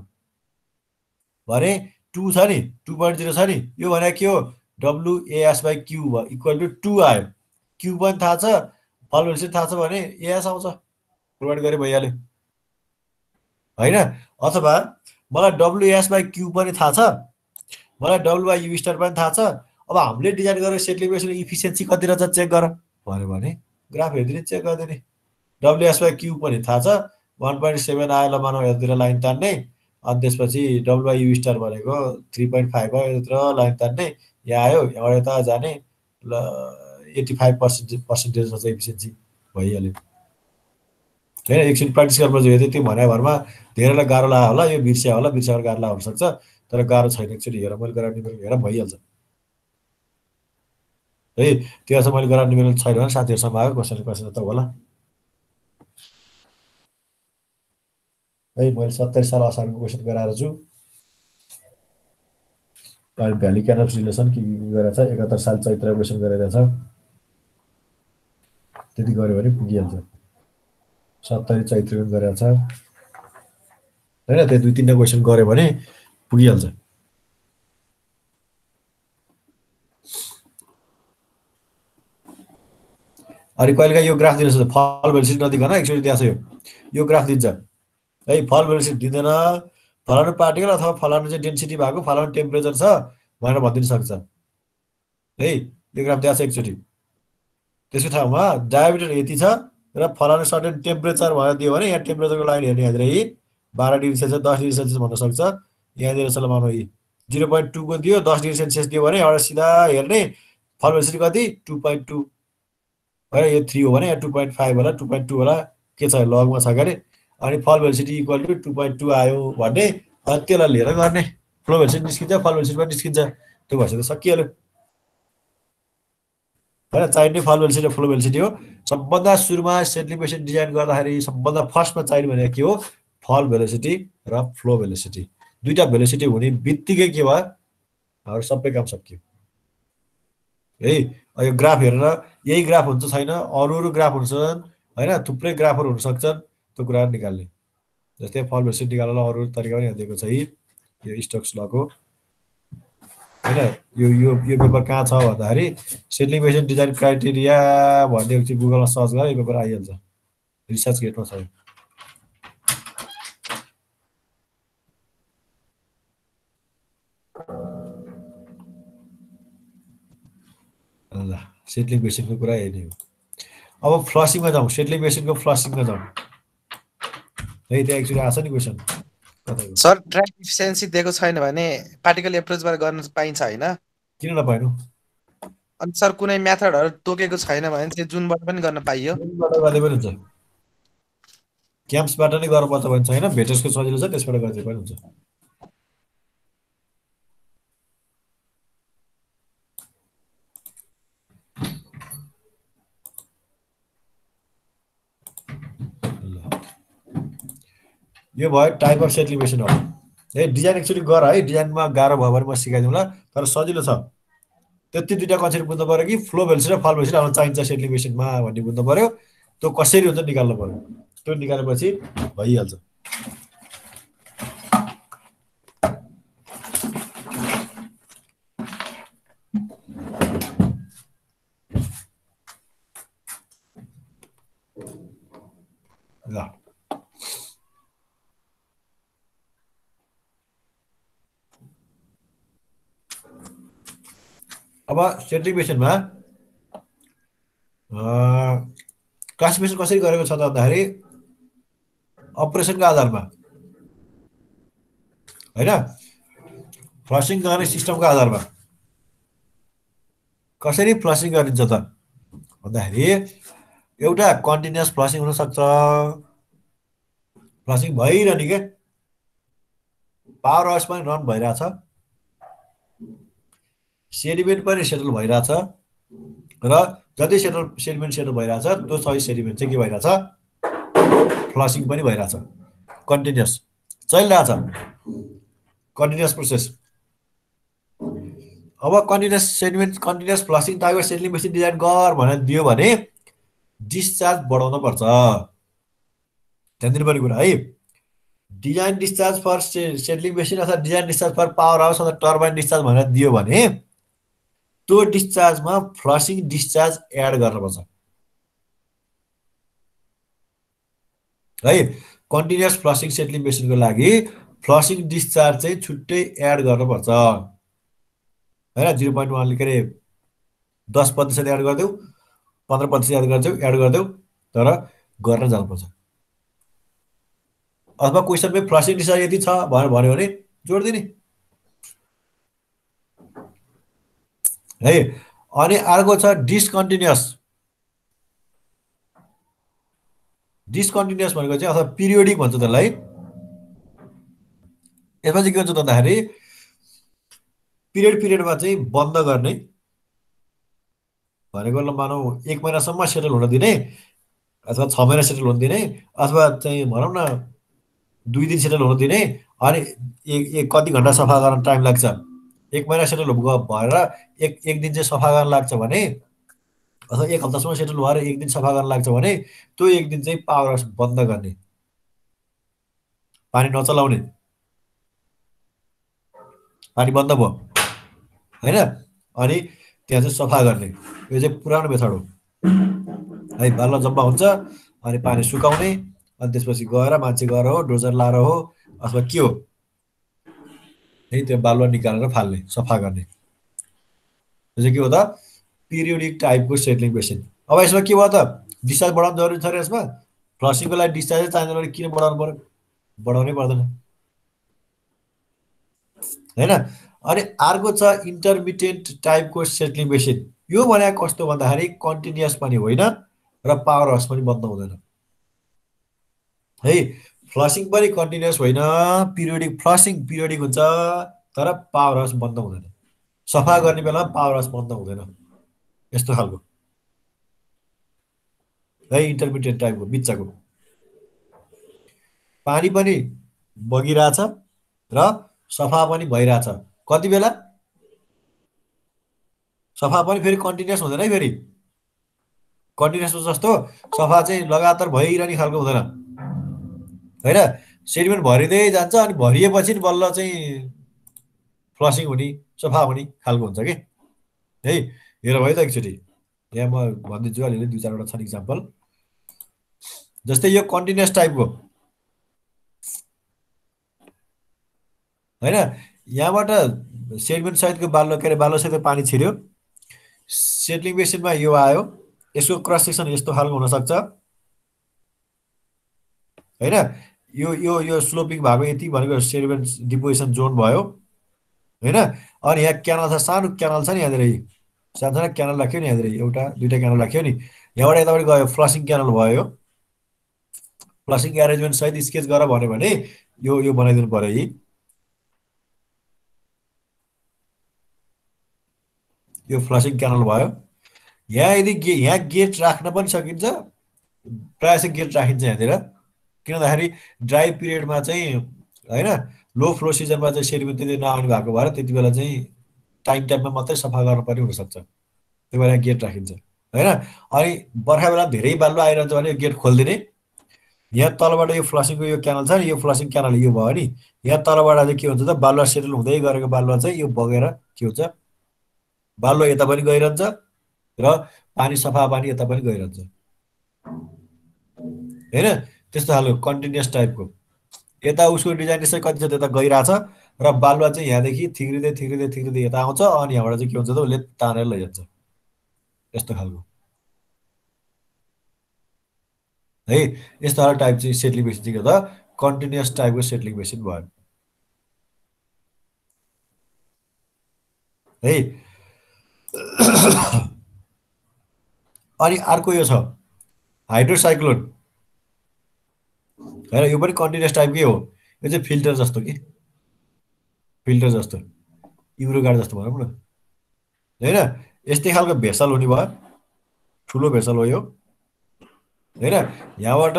भने 2 छ नि 2.0 छ नि, यो भनेको के हो WAS/Q इक्वल टु 2 आयो। Q पनि थाहा छ, फल भेलोसिटी थाहा छ भने AS आउँछ, प्रोभाइड गरे भइहाल्यो हैन। अथवा मलाई WS/Q पनि थाहा छ, मलाई W/U स्टार पनि थाहा छ। अब हामीले डिजाइन गरेर सेटलिङ बेसिनको इफिसियन्सी कति रहेछ चेक गर भन्यो भने ग्राफ हेर्दिने चेक गर्दिने। WS/Q पनि थाहा छ 1.7 आयो ल मानौँ, यतातिर लाइन तान्ने। अनि त्यसपछि W/U स्टार भनेको 3.5 भयो, यतातिर लाइन तान्ने, यहाँ आयो, यहाँबाट यता जाने ल 85% छ इफिसियन्सी भइहाल्यो हैन। एकछिन प्र्याक्टिस गर्नुपर्छ। यो त्यो भने भरमा धेरैलाई गाह्रो लाग्यो होला, यो बिर्स्या होला, बिर्स्याएर गाह्रो लाग्न सक्छ, तर गाह्रो छैन। एकचोटि हेर मैले गराउने हेर भइहाल्छ है। त्यो चाहिँ मैले गराउने मेरो छैन भने साथीहरूसँग आयो क्वेसन त होला है। मैले 70 साल असारको क्वेसन गराएर छु। भ्याली क्यानप्स रिलेसन के गरेको छ, 71 साल चैत्र क्वेसन गरेको छ, त्यति गऱ्यो भने पुगिहाल्छ। 70 चैत्र पनि गरेको छ हैन, त्यो 2-3 क्वेसन गऱ्यो भने पुगिहाल्छ। अनि कहिलेकाहीँ यो ग्राफ दिन्छ फल भेलोसिटी नदिकन एकचोटि त्यहाँ छ यो ग्राफ दिन्छ है। फल भेलोसिटी दिँदैन, फलानु पार्टिकल अथवा फलानु चाहिँ डेन्सिटी भएको फलानु टेम्परेचर छ भनेर भनिदिन सक्छ है। यो ग्राफ त्यहाँ छ एकचोटि। त्यसको ठाउँमा डायामिटर यति छ, र फलानु सर्टेन टेम्परेचर भनेर दियो भने यहाँ टेम्परेचरको लागि हेर्ने यहाँनिर यी 12 डिग्री सेल्सियस 10 डिग्री सेल्सियस भन्न सक्छ। यहाँनिर चल मानौ यी 0.2 को दियो 10 डिग्री सेल्सियस दियो भने एउटा सिधा हेर्ने फल भेलोसिटी कति 2.2 है यो 3 हो भने यहाँ 2.5 होला 2.2 होला के छ लगमा छ गरे अनि फल भेलोसिटी इक्वल टु 2.2 आयो भने अनि त्यसलाई लिएर गर्ने फ्लो भेलोसिटी निस्किन्छ फल भेलोसिटी पनि निस्किन्छ त्यो भएपछि त सकिहाल्यो हैन। चाहिने फल भेलोसिटी र फ्लो भेलोसिटी हो। सबभन्दा सुरुमा सेटलिङ मेसिन डिजाइन गर्दाखेरि सबभन्दा फर्स्टमा चाहिने भनेको के हो फल भेलोसिटी र फ्लो भेलोसिटी। दुईटा भेलोसिटी हुने बित्तिकै के भयो हाम्रो सबै काम सकियो है। यो ग्राफ हेरेर यही ग्राफ हुन्छ छैन अरू ग्राफ हुन्छन् हैन थुप्रै ग्राफहरू हुन सक्छन् त्यो कुरा निकाल्ने जस्तै फल भेलोसिटी निकाल्नलाई अरू तरिका पनि दिएको छ यो स्टोक्स लको हैन। यो पेपर कहाँ छ भन्दाखेरि सेटलिङ मेसिन डिजाइन क्राइटेरिया भन्ने एकचोटि गुगलमा सर्च गरे यो पेपर आइहाल्छ रिसर्च गेटमा छ। ल सेटलिङ मेसिनको कुरा यही नै हो। अब फ्लसिङमा जाउँ सेटलिङ मेसिनको फ्लसिङमा जाउँ है त्यहाँ एकचोटि आछ नि क्वेसन सर ड्राइभ इफिसियन्सी दिएको छैन भने पार्टिकल एप्रोचबाट गर्न पाइन्छ हैन किन नपाइनु अनि सर कुनै मेथडहरु तोकेको छैन भने चाहिँ जुनबाट पनि गर्न पाइयो गर्दै पनि हुन्छ क्याम्प्सबाट नै गर्नुपर्छ भन्छ हैन भेटर्सको सजिलो छ त्यसबाट गर्दै पनि हुन्छ। यो भयो टाइप अफ सेटलिङ मेसिन हो है। डिजाइन एक्चुअली गर है डिजाइनमा गाह्रो भयो भने म सिकाइदिउँला तर सजिलो छ। त्यति दुईटा कन्सेप्ट बुझ्नु पर्यो कि फ्लो भेलोसिटी र फल भेलोसिटी हामीलाई चाहिन्छ सेटलिङ मेसिनमा भन्ने बुझ्नु पर्यो त्यो कसरी हुन्छ निकाल्नु पर्यो त्यो निकालेपछि भइहाल्छ। ल अब सेटलिङ मेसिनमा क्लासिफिकेसन कसरी गरेको छ त भन्दाखेरि अपरेसनको आधारमा हैन फ्लसिङ गर्ने सिस्टमको आधारमा कसरी फ्लसिङ गरिन्छ त भन्दाखेरि एउटा कन्टिन्युअस फ्लसिङ हुन सक्छ फ्लसिङ भइरहने के पावर हाउस पनि रन भइरहेछ सेडिमेन्ट पनि सेटल भइरहेछ र जति सेडिमेन्ट सेटल भइरहेछ त्यो सबै सेडिमेन्ट चाहिँ के भइरहेछ फ्लसिङ पनि भइरहेछ कन्टिन्युअस चलिरहेछ कन्टिन्युअस प्रोसेस। अब कन्टिन्युअस सेडिमेन्ट कन्टिन्युअस फ्लसिङ टाइपको सेटलिङ मेसिन डिजाइन गर भनेर दियो भने डिस्चार्ज बढाउन पर्छ ध्यान दिनुपर्ने कुरा है। Design discharge for settling machine अथवा design discharge for power house अथवा टर्बाइन डिस्चार्ज भनेर दियो भने त्यो डिस्चार्जमा फ्लसिङ डिस्चार्ज एड गर्नुपर्छ है। कन्टिन्युअस फ्लसिङ सेटलिङ मेसिनको लागि फ्लसिङ डिस्चार्ज चाहिँ छुट्टै एड गर्नुपर्छ हैन 0.1 के अरे 10% एड गरिदेऊ 15% एड गरिदेऊ तर गर्न जानुपर्छ अथवा क्वेसनमै फ्लसिङ डिस्चार्ज यति छ भनेर भन्यो भने जोड्दिने है। अनि अर्को छ डिस्कन्टिन्युअस भनेको चाहिँ अथवा पिरियोडिक भन्छ त्यसलाई। यसमा चाहिँ के हुन्छ भन्दाखेरि पिरियडमा चाहिँ बन्द गर्ने भनेको मानौ 1 महिनासम्म सेटल हुन दिने अथवा 6 महिना सेटल हुन दिने अथवा चाहिँ भनौँ न 2 दिन सेटल हुन दिने अनि एक कति घण्टा सफा गर्न टाइम लाग्छ 1 महिना सेटल भएर एक दिन चाहिँ सफा गर्न लाग्छ भने अथवा 1 हप्तासम्म सेटल भएर 1 दिन सफा गर्न लाग्छ भने त्यो 1 दिन चाहिँ पावर हाउस बन्द गर्ने पानी नचलाउने पानी बन्द भयो हैन अनि त्यहाँ चाहिँ सफा गर्ने यो चाहिँ पुरानो मेथड हो है। बालुवा जम्मा हुन्छ अनि पानी सुकाउने अनि त्यसपछि गएर मान्छे गएर हो डोजर लाएर हो अथवा के हो है त्यो बालुवा निकालेर फाल्ने सफा गर्ने यो चाहिँ के हो त पिरियोडिक टाइपको सेटलिङ मेसिन। अब यसमा के भयो त डिस्चार्ज बढाउनु जरुरी छ र यसमा फ्लसिङको लागि डिस्चार्जै चाहिँदैन भने किन बढाउनु पर्यो बढाउनै पर्दैन हैन अनि अर्को छ इन्टरमिडिएट टाइपको सेटलिङ बेसिन यो भने कस्तो भन्दाखेरि कन्टिन्युअस पनि होइन र पावर हाउस पनि बन्द हुँदैन है फ्लसिङ पनि कन्टिन्युअस होइन पिरियोडिक फ्लसिङ पिरियोडिक हुन्छ तर पावर हाउस बन्द हुँदैन सफा गर्ने बेलामा पावर हाउस बन्द हुँदैन यस्तो खालको है इन्टरमिडिएट टाइपको बिचको पानी पनि बगिरहेछ र सफा पनि भइरहेछ कति बेला सफा पनि फेरि कन्टिन्युअस हुँदैन है फेरि कन्टिन्युअस जस्तो सफा चाहिँ लगातार भइरहने खालको हुँदैन हैन सेडिमेन्ट भरिँदै जान्छ अनि भरिएपछि नि बल्ल चाहिँ फ्लसिङ हुने सफा हुने खालको हुन्छ कि है हेर भयो त एकचोटि यहाँ म भनिदिन्छु अलिअलि दुई चारवटा छन् इक्जाम्पल जस्तै यो कन्टिन्युअस टाइपको हैन यहाँबाट सेडिमेन्ट सहितको बाल्लो के अरे बाल्लो सहितको पानी छिर्यो सेटलिङ बेसिनमा यो आयो यसको क्रस सेक्सन यस्तो खालको हुनसक्छ हैन यो यो यो स्लोपिङ भएको यति भनेको सेडिमेन्ट डिपोजिसन जोन भयो हैन अनि यहाँ क्यानल छ सानो क्यानल छ नि यहाँनिर सानो क्यानल राख्यो नि यहाँनिर एउटा दुईटा क्यानल राख्यो नि यहाँबाट यताबाट गयो फ्लसिङ क्यानल भयो फ्लसिङ एरेन्जमेन्ट सहित स्केच गर भन्यो भने यो बनाइदिनु पर्यो यी यो फ्लसिङ क्यानल भयो यहाँ यदि यहाँ गेट राख्न पनि सकिन्छ प्रायः चाहिँ गेट राखिन्छ यहाँतिर किन भन्दाखेरि ड्राई पिरियडमा चाहिँ हैन लो फ्लो सिजनमा चाहिँ सेडिमेन्ट त्यति नआउने भएको भएर त्यति बेला चाहिँ टाइममा मात्रै सफा गर्नुपर्ने हुनसक्छ त्यही भएर गेट राखिन्छ हैन अनि बर्खा बेला धेरै बालुवा आइरहन्छ भने यो गेट खोलिदिने यहाँ तलबाट यो फ्लसिङको यो क्यानल छ नि यो फ्लसिङ क्यानल यो भयो नि यहाँ तलबाट चाहिँ के हुन्छ त बालुवा सेटल हुँदै गरेको बालुवा चाहिँ यो बगेर के हुन्छ बालुवा यता पनि गइरहन्छ र पानी सफा पानी यता पनि गइरहन्छ हैन त्यस्तो खालको कन्टिन्युअस टाइपको यता उसको डिजाइन यसै कति छ त्यता गइरहेछ र बालुवा चाहिँ यहाँदेखि थिग्रिँदै यता आउँछ अनि यहाँबाट चाहिँ के हुन्छ त उसले तानेर लैजान्छ यस्तो खालको है यस्तो खालको टाइप चाहिँ सेटलिङ बेसिन चाहिँ के त कन्टिन्युअस टाइपको सेटलिङ बेसिन भयो है अनि अर्को यो छ हाइड्रोसाइक्लोन हैन यो पनि कन्टिन्युअस टाइपकै हो यो चाहिँ फिल्टर जस्तो कि फिल्टर जस्तो युरो गाड जस्तो भनौँ न हैन यस्तै खालको भेसल हुने भयो ठुलो भेसल हो यो हैन यहाँबाट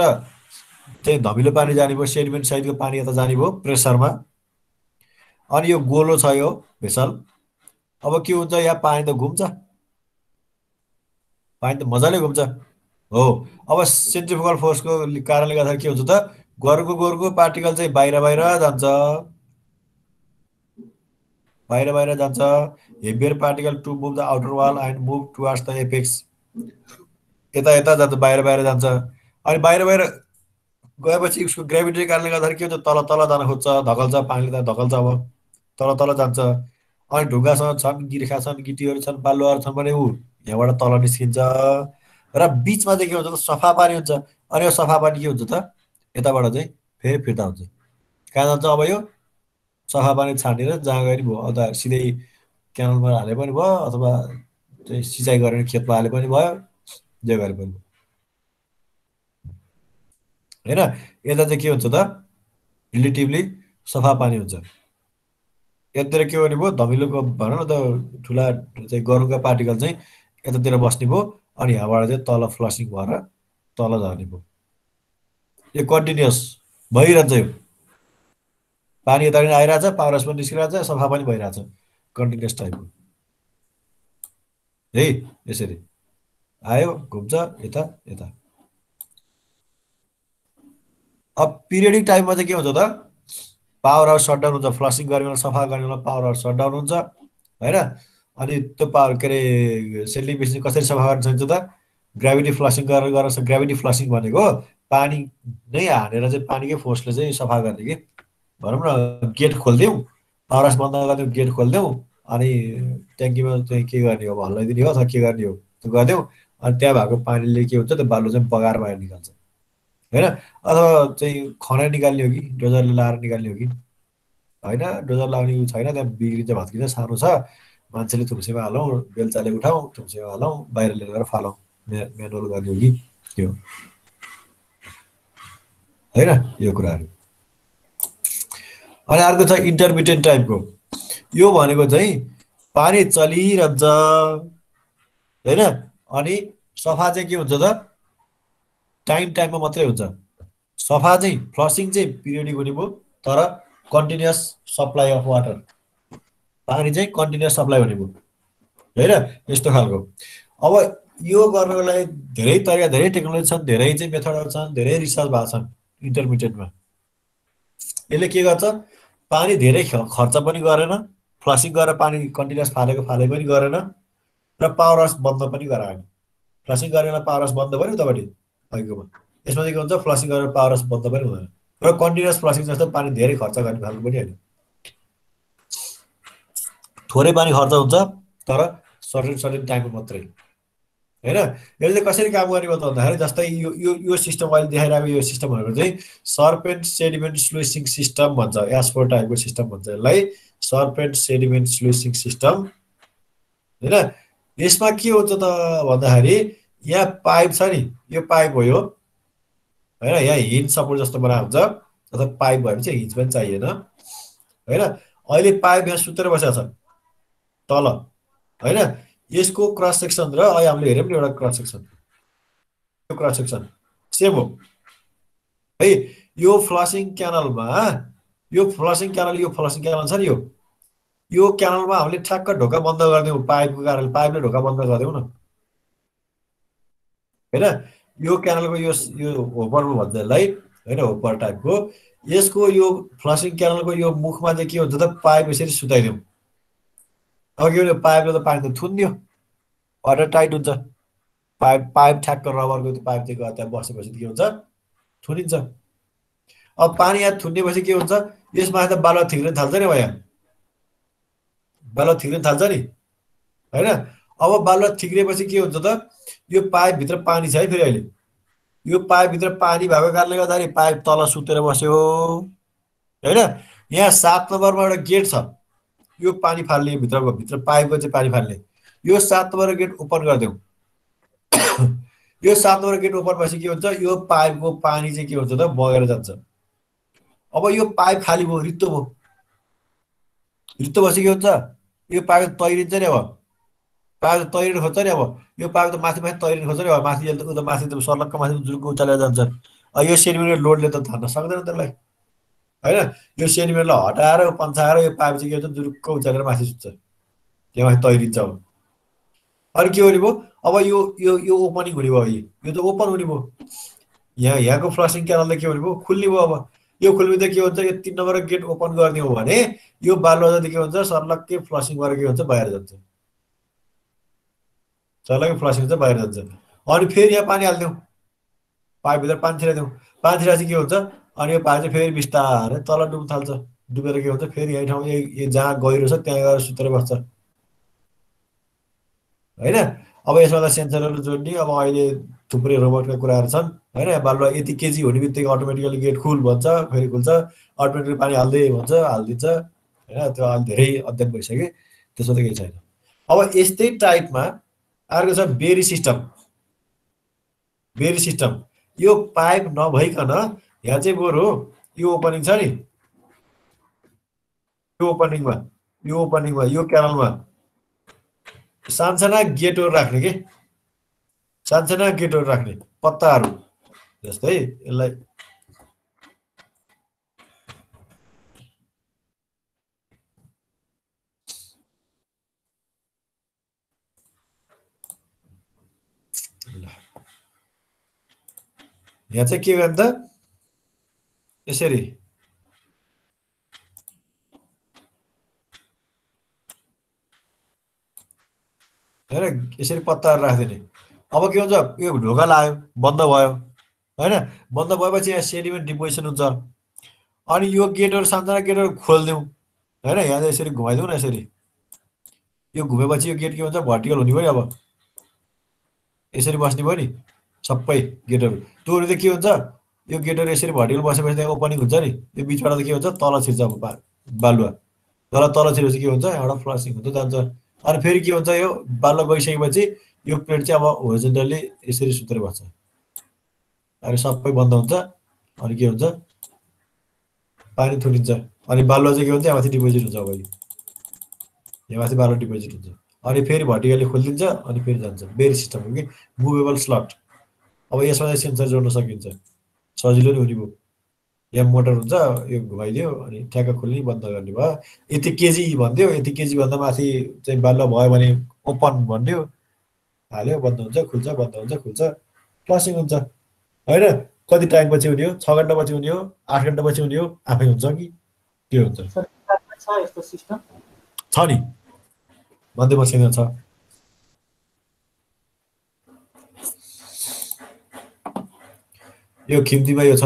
चाहिँ धमिलो पानी जाने भयो सेडिमेन्ट सहितको पानी यता जाने भयो प्रेसरमा अनि यो गोलो छ यो भेसल अब के हुन्छ यहाँ पानी त घुम्छ पानी त मजाले घुम्छ हो अब सेन्ट्रिफुगल फोर्सको कारणले गर्दा के हुन्छ त गोरुको पार्टिकल चाहिँ बाहिर जान्छ बाहिर जान्छ heavier particle to move the outer wall and move towards the apex यता जान्छ बाहिर जान्छ अनि बाहिर गएपछि उसको ग्रेभिटीको कारणले गर्दा के हुन्छ तल जान खोज्छ धकल्छ पानीले धकल्छ अब तल जान्छ अनि ढुङ्गासँग छन् गिर्खा छन् गिटीहरू छन् बालुवाहरू छन् भने ऊ यहाँबाट तल निस्किन्छ र बिचमा चाहिँ के हुन्छ त सफा पानी हुन्छ अनि यो सफा पानी के हुन्छ त यताबाट चाहिँ फेरि फिर्ता हुन्छ कहाँ जान्छ अब यो सफा पानी छानेर जहाँ गए भयो अथवा सिधै क्यानलमा हाले पनि भयो अथवा चाहिँ सिँचाइ गरेर खेतमा हाले पनि भयो जे गरे पनि भयो हैन यता चाहिँ के हुन्छ त रिलेटिभली सफा पानी हुन्छ यतातिर के गर्ने भयो धमिलोको भनौँ न त ठुला चाहिँ गरुङका पार्टिकल चाहिँ यतातिर बस्ने भयो अनि यहाँबाट चाहिँ तल फ्लसिङ भएर तल झर्ने भयो यो कन्टिन्युअस भइरहन्छ यो पानी यता पनि आइरहेछ पावर हाउस पनि निस्किरहेछ सफा पनि भइरहेछ कन्टिन्युअस टाइपको है यसरी आयो घुम्छ यता अब पिरियडिक टाइममा चाहिँ के हुन्छ त पावर हाउस सटडाउन हुन्छ फ्लसिङ गर्ने बेला सफा गर्ने बेला पावर हाउस सटडाउन हुन्छ हैन अनि त्यो पावर के अरे सेटलिङ बेसिन कसरी सफा गर्न सकिन्छ त ग्राभिटी फ्लसिङ गरेर ग्राभिटी फ्लसिङ भनेको पानी नै हानेर चाहिँ पानीकै फोर्सले चाहिँ सफा गर्ने कि भनौँ न गेट खोलिदिउँ पावर हाउस बन्द गरिदिउँ गेट खोलिदिउँ अनि ट्याङ्कीमा चाहिँ के गर्ने हो हल्लाइदिने हो अथवा के गर्ने हो त्यो गरिदिउँ अनि त्यहाँ भएको पानीले के हुन्छ त्यो बालु चाहिँ बगाएर बाहिर निकाल्छ होइन अथवा चाहिँ खनाइ निकाल्ने हो कि डोजरले लाएर निकाल्ने हो कि होइन डोजर लाउने छैन त्यहाँ बिग्रिन्छ भत्किन्छ सानो छ मान्छेले थुम्सेमा हालौँ बेलचाले उठाउँ थुम्सेमा हालौँ बाहिर लिएर गएर फालौँ म्यानुअल गर्ने हो कि के हो होइन यो कुराहरू अनि अर्को छ इन्टरमिडिएट टाइपको यो भनेको चाहिँ पानी चलिरहन्छ होइन अनि सफा चाहिँ के हुन्छ त टाइममा मात्रै हुन्छ सफा चाहिँ फ्लसिङ चाहिँ पिरियडिक हुने भयो तर कन्टिन्युअस सप्लाई अफ वाटर पानी चाहिँ कन्टिन्युअस सप्लाई हुने भयो होइन यस्तो खालको अब यो गर्नको लागि धेरै तरिका धेरै टेक्नोलोजी छन् धेरै चाहिँ मेथडहरू छन् धेरै रिसर्च भएको छन् इन्टरमिडिएटमा यसले के गर्छ पानी धेरै खर्च पनि गरेन फ्लसिङ गरेर पानी कन्टिन्युअस फालेको पनि गरेन र पावर हाउस बन्द पनि गराएन फ्लसिङ गरेर पावर हाउस बन्द भयो उतापट्टि अहिलेकोमा यसमा चाहिँ के हुन्छ फ्लसिङ गरेर पावर हाउस बन्द पनि हुँदैन र कन्टिन्युअस फ्लसिङ जस्तो पानी धेरै खर्च गर्ने खालको पनि होइन थोरै पानी खर्च हुन्छ तर सर्टेन टाइममा मात्रै होइन यसले चाहिँ कसरी काम गर्ने त भन्दाखेरि जस्तै यो सिस्टम अहिले देखाइरहेको यो सिस्टमहरूको चाहिँ सर्पेन्ट सेडिमेन्ट स्लुइसिङ सिस्टम भन्छ एस्फोर टाइपको सिस्टम भन्छ यसलाई सर्पेन्ट सेडिमेन्ट स्लुइसिङ सिस्टम होइन यसमा के हुन्छ त भन्दाखेरि यहाँ पाइप छ नि यो पाइप हो यो होइन यहाँ हिन्ज सपोर्ट जस्तो बनाएको हुन्छ अथवा पाइप भएपछि हिन्ज पनि चाहिएन होइन अहिले पाइप यहाँ सुतेर बसेको छ तल होइन यसको क्रस सेक्सन र अहिले हामीले हेऱ्यौँ नि एउटा क्रस सेक्सन यो क्रस सेक्सन सेम हो है यो फ्लसिङ क्यानलमा यो फ्लसिङ क्यानल छ नि यो क्यानलमा हामीले ठ्याक्क ढोका बन्द गरिदिउँ पाइपको कारणले पाइपले ढोका बन्द गरिदिउँ न होइन यो क्यानलको यो होपर भन्छ यसलाई होइन होपर टाइपको यसको यो फ्लसिङ क्यानलको यो मुखमा चाहिँ के हुन्छ त पाइप यसरी सुताइदिउँ अब के भने पाइपले त पानी त थुन्दियो वाटर टाइट हुन्छ पाइप ठ्याक्क रबरको त्यो पाइप चाहिँ त्यहाँ बसेपछि के हुन्छ थुनिन्छ अब पानी यहाँ थुनिएपछि के हुन्छ यसमा त बालुवा थिक्न थाल्छ नि यहाँ बालुवा थिक्न थाल्छ नि होइन अब बालुवा थिक्रिएपछि के हुन्छ त यो पाइपभित्र पानी छ है फेरि अहिले यो पाइपभित्र पानी भएको कारणले गर्दाखेरि पाइप तल सुतेर बस्यो होइन यहाँ 7 नम्बरमा एउटा गेट छ यो पानी फाल्ने भित्र पाइपको चाहिँ पानी फाल्ने यो 7 नम्बर गेट ओपन गरिदेऊ यो 7 नम्बर गेट ओपन भएपछि के हुन्छ यो पाइपको पानी चाहिँ के हुन्छ त बगेर जान्छ अब यो पाइप खाली भयो रित्तो भएपछि के हुन्छ यो पाइप तैरिन्छ नि अब पाइप तैरिन खोज्छ नि अब यो पाइप त माथि तैरिन खोज्छ नि अब माथि त माथि त सर्लक्क माथि जुरुक्क उचालेर जान्छ यो सेडिमेन्ट लोडले त थाल्न सक्दैन त्यसलाई होइन यो सेडिमेन्टलाई हटाएर पन्चाएर यो पाइप चाहिँ के हुन्छ जुरुक्क उचालेर माथि सुत्छ त्यो माथि तैरिन्छ अब अनि के हुने भयो अब यो ओपनिङ हुने भयो यो त ओपन हुने भयो यहाँको फ्लसिङ क्यानलले के हुने भयो खुल्ने भयो अब यो खुल्ने त के हुन्छ यो 3 नम्बर गेट ओपन गर्ने हो भने यो बालुवा जति के हुन्छ सर्लक्कै फ्लसिङ गरेर के हुन्छ बाहिर जान्छ सर्लक्कै फ्लसिङ चाहिँ बाहिर जान्छ अनि फेरि यहाँ पानी हालिदिउँ पाइपभित्र पानी छिराइदिउँ पानी छिराएपछि के हुन्छ अनि यो पानी चाहिँ फेरि बिस्तारै तल डुब्न थाल्छ डुबेर के हुन्छ फेरि यही ठाउँ यही जहाँ गहिरो छ त्यहाँ गएर सुतेर बस्छ होइन अब यसमा त सेन्सरहरू जोड्ने अब अहिले थुप्रै रोबोटका कुराहरू छन् होइन बालुवा यति केजी हुने बित्तिकै अटोमेटिकली गेट खुल भन्छ फेरि खुल्छ अटोमेटिकली पानी हाल्दै भन्छ हालिदिन्छ होइन त्यो अहिले धेरै अध्ययन भइसक्यो त्यसमा त केही छैन अब यस्तै टाइपमा अर्को छ बेरी सिस्टम यो पाइप नभइकन यहाँ चाहिँ बरु यो ओपनिङ छ नि यो ओपनिङमा यो क्यानलमा सानसाना गेटहरू राख्ने के सानसाना गेटहरू राख्ने पत्ताहरू जस्तै यसलाई यहाँ चाहिँ के गर्ने त यसरी होइन यसरी पत्ताहरू राखिदिने अब के हुन्छ यो ढोका लाग्यो बन्द भयो होइन बन्द भएपछि यहाँ सेडिमेन्ट डिपोजिसन हुन्छ अनि यो गेटहरू सानसाना गेटहरू खोलिदिउँ होइन यहाँ चाहिँ यसरी घुमाइदिउँ न यसरी यो घुमेपछि यो गेट के हुन्छ भर्टिकल हुने भयो अब यसरी बस्ने भयो नि सबै गेटहरू। त्योहरू चाहिँ के हुन्छ, यो गेटहरू यसरी भर्टिकल बसेपछि त्यहाँ ओपनिङ हुन्छ नि, त्यो बिचबाट त के हुन्छ तल छिर्छ अब बालुवा, तल छिरेपछि के हुन्छ एउटा फ्लसिङ हुन्छ जान्छ। अनि फेरि के हुन्छ यो बालुवा गइसकेपछि यो प्लेट चाहिँ अब होरिजोन्टल्ली यसरी सुतेर बस्छ, अनि सबै बन्द हुन्छ। अनि के हुन्छ पानी थुनिन्छ, अनि बालुवा चाहिँ के हुन्छ यहाँमाथि डिपोजिट हुन्छ। अब यहाँ माथि बालुवा डिपोजिट हुन्छ, अनि फेरि भर्टिकली खोलिदिन्छ, अनि फेरि जान्छ। बेरी सिस्टम हो कि मुभेबल स्लट। अब यसमा चाहिँ सेन्सर जोड्न सकिन्छ, सजिलो नि हुने भयो। यहाँ मोटर हुन्छ, यो घुमाइदियो अनि ठ्याक्क खोल्ने बन्द गर्ने भयो। यति केजी भनिदियो, यति केजी भन्दा माथि चाहिँ बालुवा भयो भने ओपन भनिदियो, हाल्यो बन्द हुन्छ खुल्छ, बन्द हुन्छ खुल्छ, फ्लसिङ हुन्छ। होइन कति टाइम पछि हुने हो, 6 घन्टा पछि हुने हो, 8 घन्टा पछि हुने हो, आफै हुन्छ कि के हुन्छ? सर नेपालमा छ यस्तो सिस्टम? छ नि, मध्यपश्चिममा छ। यो खिम्तीमा यो छ।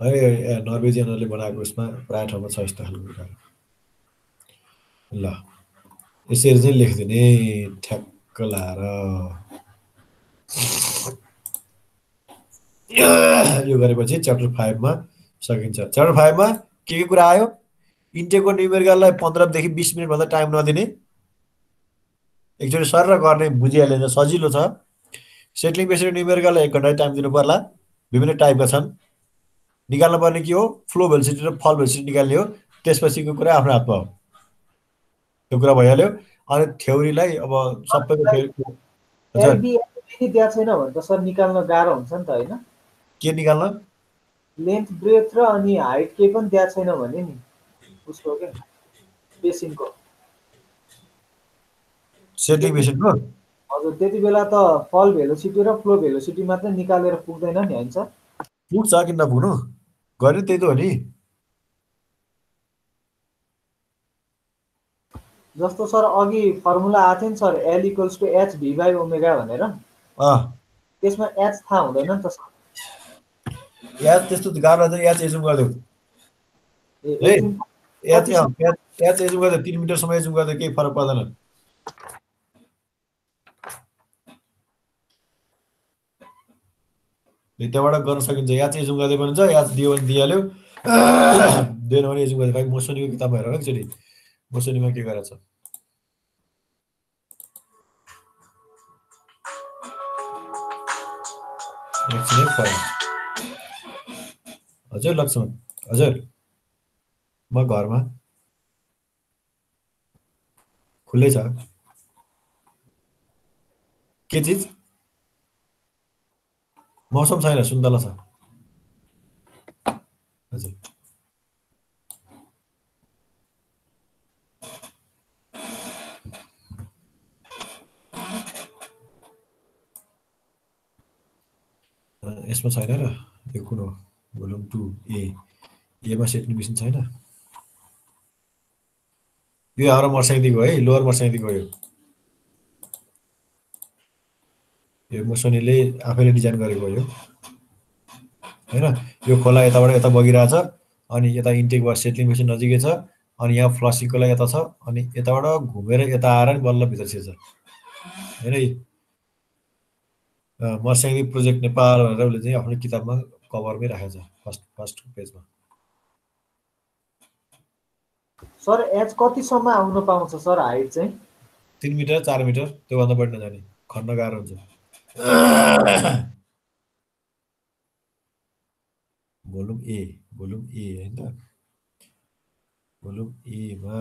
है नर्वेजियनहरूले बनाएको उसमा प्रायः ठाउँमा छ यस्तो खालको कुराहरू। ल यसरी चाहिँ लेखिदिने ठ्याक्क लाएर यो गरेपछि च्याप्टर 5 मा सकिन्छ। च्याप्टर 5 मा के कुरा आयो? इन्टेकको न्युमेरिकललाई 15 देखि 20 मिनट भन्दा टाइम नदिने, एकचोटि सर गर्ने बुझिहाल्यो सजिलो छ। सेटलिङ बेसिस न्युमेरिकललाई 1 घन्टा टाइम दिनु पर्ला। विभिन्न टाइपका छन्, निकाल्नु पर्ने के हो फ्लो भेलोसिटी र फल भेलोसिटी निकाल्ने हो। त्यसपछिको कुरा आफ्नो हातमा हो, त्यो कुरा भइहाल्यो। अनि थ्योरीलाई अब सबैको थ्योरी हजुर एलबी दिएको छैन भने त सर निकाल्न गाह्रो हुन्छ नि त होइन? के निकाल्न? लेन्थ ब्रेथ र अनि हाइट केही पनि दिएको छैन भने नि उसको के बेसिनको। सेटलिङ बेसिसको हजुर त्यति बेला त फल भेलोसिटी र फ्लो भेलोसिटी मात्रै निकालेर पुग्दैन नि होइन सर? पुग्छ, किन नपुग्नु, गर्ने त्यही त हो नि। जस्तो सर अघि फर्मुला आएको थियो नि sir L equals to H V by omega भनेर, त्यसमा एच थाहा हुँदैन नि त सर। याद त्यस्तो गाह्रो चाहिँ याद एजुम गरिदेऊ है। याद एजुम गरिदेऊ, 3 मिटरसम्म एजुम गरिदेऊ, केही फरक पर्दैन। त्यहाँबाट गर्न सकिन्छ। याद एजुम गर्दै पनि हुन्छ, याद दियो भने दिइहाल्यो, दिएन भने एजुम गर्दै। मोसनीको किताबमा हेर एकचोटि मोसनीमा के गरेछ। हजुर लक्ष्मण हजुर, म घरमा खुल्लै छ। के चिज? मौसम छैन, सुन्तला छ। हजुर यसमा छैन र यो कुन हो? भोल्युम 2 एमा सेट्ने मिसन छैन। यो हाम्रो मर्स्याङदेखिको है, लोवर मर्स्याङदेखिको यो मोसनीले आफैले डिजाइन गरेको हो यो होइन। यो खोला यताबाट यता बगिरहेछ, अनि यता इन्टेकबाट सेटलिङ मेसिन नजिकै छ, अनि यहाँ फ्लसिङको लागि यता छ, अनि यताबाट घुमेर यता आएर नि बल्ल भित्र छिर्छ होइन। मर्स्याङ प्रोजेक्ट नेपाल भनेर उसले चाहिँ आफ्नो किताबमा कभरमै राखेको छ फर्स्ट पेजमा। सर एच कतिसम्म आउन पाउँछ सर हाइट चाहिँ? 3 मिटर 4 मिटर, त्योभन्दा बढी नजाने, खन्न गाह्रो हुन्छ। भोल्युम ए होइन त, भोल्युम एमा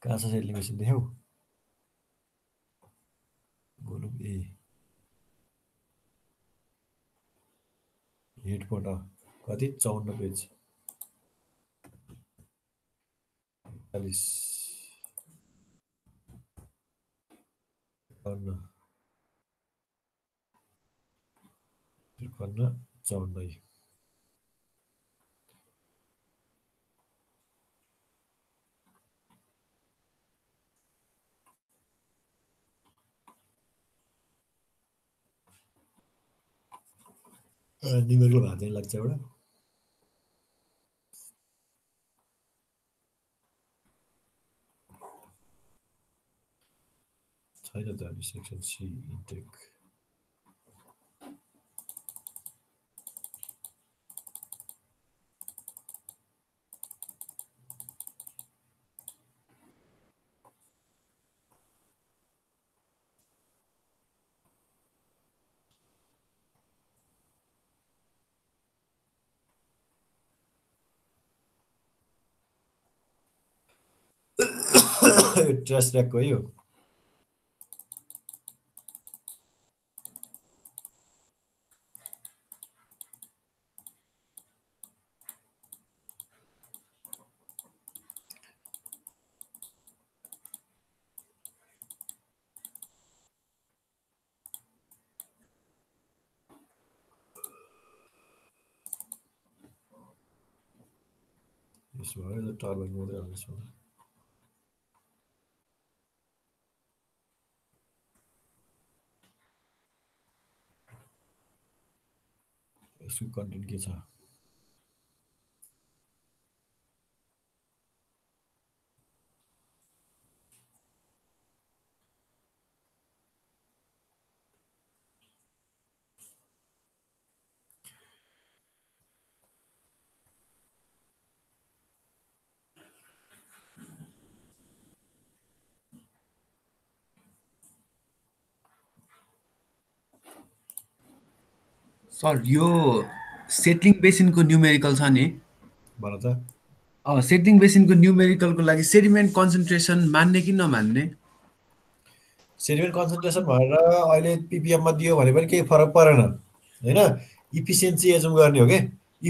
कहाँ छ सेटलिङ मेसिन देख्यौ? भोल्युम ए हेडपट कति 54 पेज 40 53 54। निमेरको भात चाहिँ लाग्छ एउटा छैन त अनि सेक्सन सी इन्टेक ट्रेस ऱ्याकको है यो यसो भयो टर्बाइन मात्रै हाल्नु यसमा यसको कन्टेन्ट के छ सर यो सेटलिङ बेसिनको न्युमेरिकल छ नि भन त सेटलिङ बेसिनको न्युमेरिकलको लागि सेडिमेन्ट कन्सन्ट्रेसन मान्ने कि नमान्ने सेडिमेन्ट कन्सन्ट्रेसन भनेर अहिले पिपिएममा दियो भने पनि केही फरक परेन हैन इफिसियन्सी एजुम गर्ने हो के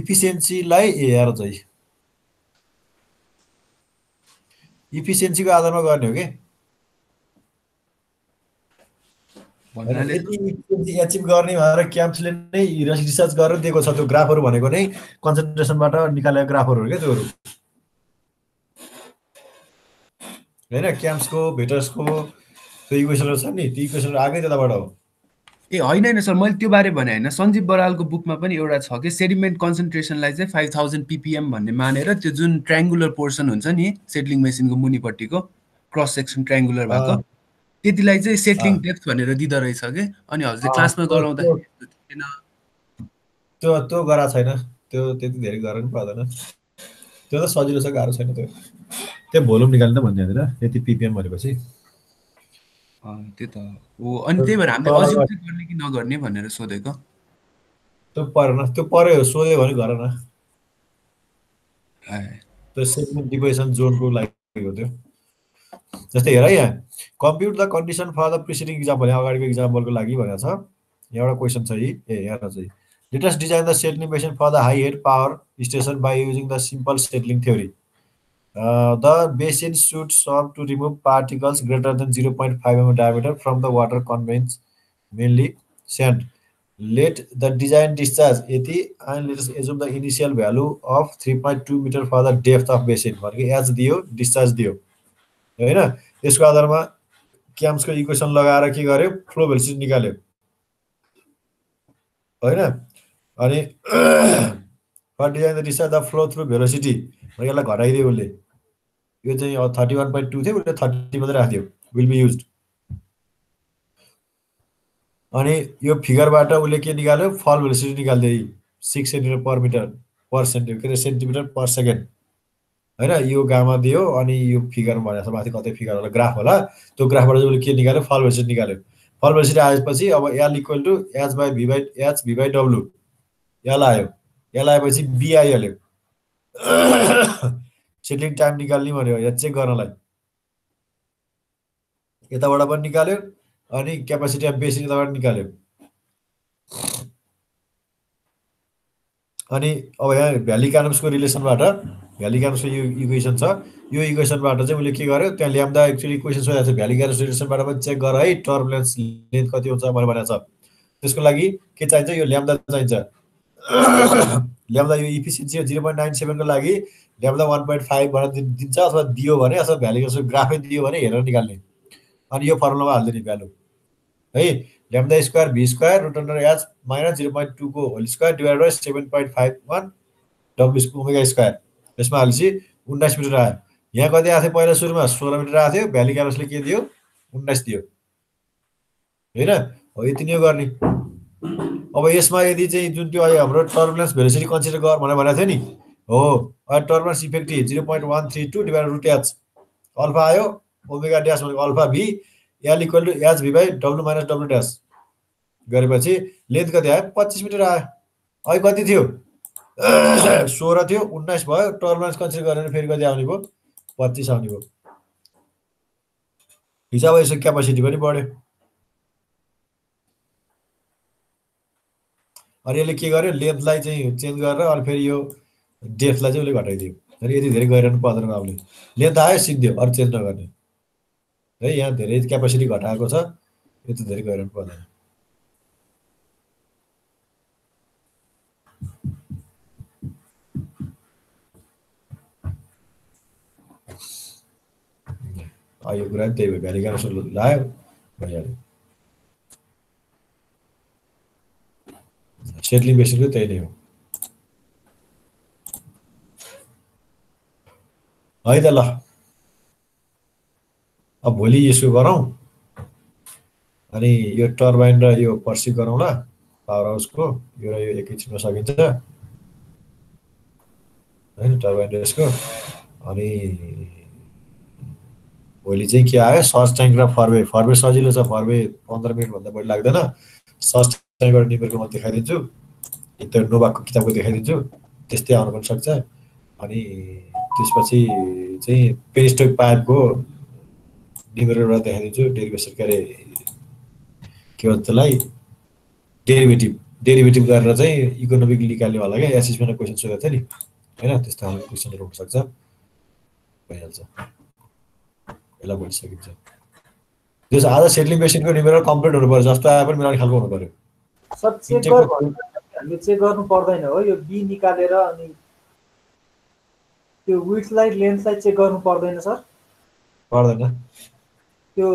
इफिसियन्सीलाई हेर चाहिँ इफिसियन्सीको आधारमा गर्ने हो के इफिसियन्सी एचिभ गर्ने भनेर क्याम्प्सले नै रिसर्च गरेर दिएको छ त्यो ग्राफहरू भनेको नै कन्सन्ट्रेसनबाट निकालेको ग्राफहरू हो क्या त्योहरू हैन क्याम्प्सको भेटर्सको त्यो इक्वेसनहरू छ नि त्यो इक्वेसनहरू आएकै त्यताबाट हो ए होइन सर मैले त्यो बारे भने होइन सञ्जीव बरालको बुकमा पनि एउटा छ कि सेडिमेन्ट कन्सन्ट्रेसनलाई चाहिँ 5000 ppm भन्ने मानेर त्यो जुन ट्रायङ्गुलर पोर्सन हुन्छ नि सेटलिङ मेसिनको मुनिपट्टिको क्रस सेक्सन ट्रायङ्गुलर भएको त्यतिलाई चाहिँ सेटलिङ डेप्थ भनेर दिँदो रहेछ के अनि हजुरले क्लासमा गराउँदाखेरि त्यो गरा छैन त्यो त्यति धेरै गर्न पर्दैन त्यो त सजिलो छ गाह्रो छैन त्यो भोल्युम निकाल्न भन्ने हैन यति ppm भनेपछि त्यो त हो अनि त्यही भएर हामीले अझै गर्ने कि नगर्ने भनेर सोधेको त्यो परेन त्यो पर्यो सोध्यो भने गर न त्यो सेगमेन्ट डिभिजन जोनको लागि हो त्यो जस्तै हेर यहाँ compute the condition for the preceding example यहाँ अगाडिको एक्जाम्पलको लागि भनेको छ एउटा क्वेसन छ यहाँ चाहिँ let us design the settling basin for the high head power station by using the simple settling theory the basin should serve to remove particles greater than 0.5 mm diameter from the water contains mainly sand. Let the design discharge यति and let us assume the initial value of 3.2 meter for the depth of basin भनेको H दियो discharge दियो हैन यसको आधारमा क्याम्सको equation लगाएर के गर्यो फ्लो भेलोसिटी निकाल्यो हैन अनि for design the discharge the flow through velocity यसलाई घटाइदियो उसले यो चाहिँ 31.2 थियो उसले 30 मात्रै राख्दियो विल बी युज्ड अनि यो फिगरबाट उसले के निकाल्यो फल भेलोसिटी निकाल्दियो 6 centimetre per metre per centimetre per second हैन यो गामा दियो अनि यो फिगर भनेको माथि कतै फिगर होला ग्राफ होला त्यो ग्राफबाट उसले के निकाल्यो फल भेलोसिटी निकाल्यो फल भेलोसिटी आएपछि अब l = h/v/w l आयो l आएपछि b आइहाल्यो सेटलिङ टाइम निकाल्ने भन्यो यहाँ चेक गर्नलाई यताबाट पनि निकाल्यो अनि क्यापासिटी अफ बेसिन यताबाट निकाल्यो अनि अब यहाँ भ्याली क्यानम्सको रिलेसनबाट भ्याली क्यानम्सको यो इक्वेसन छ यो इक्वेसनबाट चाहिँ उसले के गर्यो त्यहाँ ल्याम्डा एक्चुअली इक्वेसन सोधेको छ भ्याली क्यानम्स रिलेसनबाट पनि चेक गर है टर्बुलेन्स लेन्थ कति हुन्छ भनेर भनेको छ त्यसको लागि के चाहिन्छ यो ल्याम्डा चाहिन्छ ल्याम्डा यो इफिसियन्सी 0.97 को लागि ल्याम्डा 1.5 भनेर दिन्छ अथवा दियो भने अथवा भ्याली क्यानम्सको ग्राफै दियो भने हेरेर निकाल्ने अनि यो फर्मुलामा हाल्दिने भ्यालु है lambda square V square root under H minus 0.2 को whole square divide by 7.51 W omega square यसमा हालेपछि 19 मिटर आयो यहाँ कति आएको थियो पहिला सुरुमा 16 मिटर आएको थियो भ्याली क्यालकुलेसले के दियो 19 दियो हैन हो यति नै गर्ने अब यसमा यदि चाहिँ जुन त्यो अहिले हाम्रो टर्बुलेन्स भेलोसिटी कन्सिडर गर भनेको थियो नि हो turbulence effective 0.132 divide root H alpha आयो ओमेगा ड्यास भनेको alpha V L equal to H V by W minus W dash गरेपछि लेन्थ कति आयो 25 मिटर आयो अहिले कति थियो 16 थियो 19 भयो टर्बुलेन्स कन्सिडर गरेर फेरि कति आउने भयो 25 आउने भयो हिसाब यसको क्यापासिटी पनि बढ्यो अनि यसले के गर्यो लेन्थलाई चाहिँ चेन्ज गरेर अनि फेरि यो डेप्थलाई चाहिँ उसले घटाइदियो अनि यति धेरै गइरहनु पर्दैन आफूले लेन्थ आयो सिद्धियो अरू चेन्ज नगर्ने है यहाँ धेरै क्यापासिटी घटाएको छ यति धेरै गइरहनु पर्दैन यो कुरा त्यही भयो भ्याली क्यालकुलेसन लायो भइहाल्यो सेटलिङ बेसिसको त्यही नै हो है त ल अब भोलि यसो गरौँ अनि यो टर्बाइन र यो पर्सी गरौँला पावर हाउसको यो र यो एकैछिनमा सकिन्छ हैन टर्बाइन र यसको अनि भोलि चाहिँ के आयो सर्च ट्याङ्क र फर्वे सजिलो छ फर्वे 15 मिनटभन्दा बढी लाग्दैन सर्च ट्याङ्कबाट निबेरको म देखाइदिन्छु त्यो नोभाको किताबको देखाइदिन्छु त्यस्तै आउनु पनि सक्छ अनि त्यसपछि चाहिँ पेरिस्टोक पाइपको निबेरबाट देखाइदिन्छु डेरिभेसन के भन्छ त्यसलाई डेरिभेटिभ गरेर चाहिँ इकोनोमिक निकाल्ने होला क्या एसएसमा क्वेसन सोधेको थियो नि हैन त्यस्तो खालको क्वेसनहरू हुन सक्छ भइहाल्छ यसलाई भोलि सकिन्छ त्यस आज सेटलिङ बेसिनको निबेर कम्प्लिट हुनु पर्यो जस्तो आए पनि मिलाउने खालको हुनु पर्यो सर चेक गर्नु पर्दैन हो यो बी निकालेर अनि त्यो विड्थलाई लेन्थलाई चेक गर्नु पर्दैन सर पर्दैन त्यो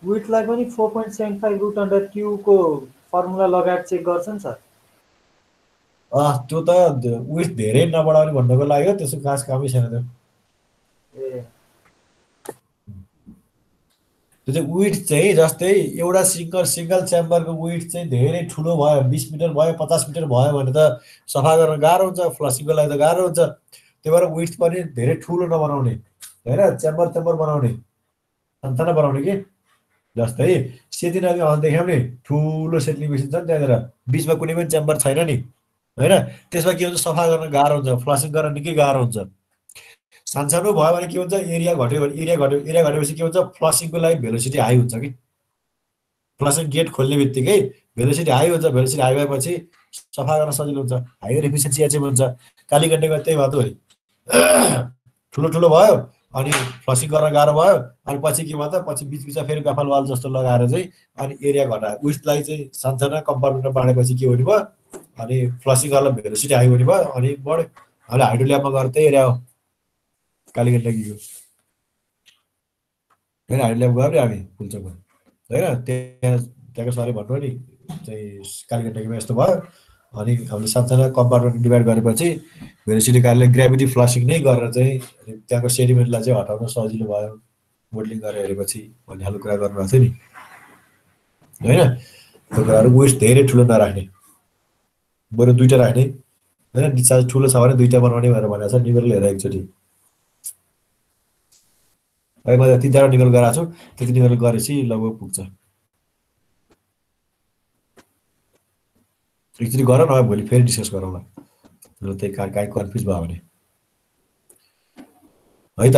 विड्थलाई पनि 4.75 रुट अन्डर क्यू को फर्मुला लगाएर चेक गर्छन् सर त्यो त विड्थ धेरै नबढाउने भन्नको लागि हो त्यसको खास कामै छैन त्यो ए त्यो चाहिँ विड्थ चाहिँ जस्तै एउटा सिंगल च्याम्बरको विड्थ चाहिँ धेरै ठुलो भयो 20 मिटर भयो 50 मिटर भयो भने त सफा गर्न गाह्रो हुन्छ फ्लसिङको लागि त गाह्रो हुन्छ त्यही भएर विड्थ पनि धेरै ठुलो नबनाउने हैन च्याम्बर बनाउने सानो बनाउने कि जस्तै सेती नदी देखाउने ठुलो सेटलिङ बेसिन छ नि त्यहाँनिर बिचमा कुनै पनि च्याम्बर छैन नि हैन त्यसमा के हुन्छ सफा गर्न गाह्रो हुन्छ फ्लसिङ गर्न निकै गाह्रो हुन्छ सानो भयो भने के हुन्छ एरिया घटेपछि के हुन्छ फ्लसिङको लागि भेलोसिटी हाई हुन्छ कि फ्लसिङ गेट खोल्ने बित्तिकै भेलोसिटी हाई हुन्छ भेलोसिटी हाई भएपछि सफा गर्न सजिलो हुन्छ हायर एफिसिएन्सी एचएम हुन्छ कालीगण्डेको त्यही भयो त ठुलो भयो अनि फ्लसिङ गर्न गाह्रो भयो अनि पछि के भयो त पछि बिचमा फेरि गफल वाल जस्तो लगाएर चाहिँ अनि एरिया घटायो उइसलाई चाहिँ सानो कम्पार्टमेन्टमा बाँडेपछि के हुने भयो अनि फ्लसिङ गर्न भेलोसिटी हाई हुने भयो अनि बढ्यो अहिले हाइड्रो ल्याबमा गएर त्यही एरिया हो कालीगण्डकीको होइन हाइड्रो ल्याब गऱ्यो हामी फुलचोकमा होइन त्यहाँको सरले भन्नु नि चाहिँ कालीगण्डकीमा यस्तो भयो अनि हामीले सानो कम्पार्टमेन्ट डिभाइड गरेपछि भेलोसिटी कारले ग्राभिटी फ्लसिङ नै गरेर चाहिँ त्यहाँको सेडिमेन्टलाई चाहिँ हटाउन सजिलो भयो मोडलिङ गरेर हेरेपछि भन्ने खालको कुरा गर्नुभएको थियो नि होइन त्यो कुराहरू वेस्ट धेरै ठुलो नराख्ने बरु 2टा राख्ने होइन डिस्चार्ज ठुलो छ भने 2टा बनाउने भनेर भनेको छ निबेरले हेरेर एकचोटि अहिले मैले 3 निबेर गराएको छु त्यति निबेर गरेपछि लगभग पुग्छ एकचोटि गर न भोलि फेरि डिस्कस गरौँला ल त्यही काहीँ कन्फ्युज भयो भने है त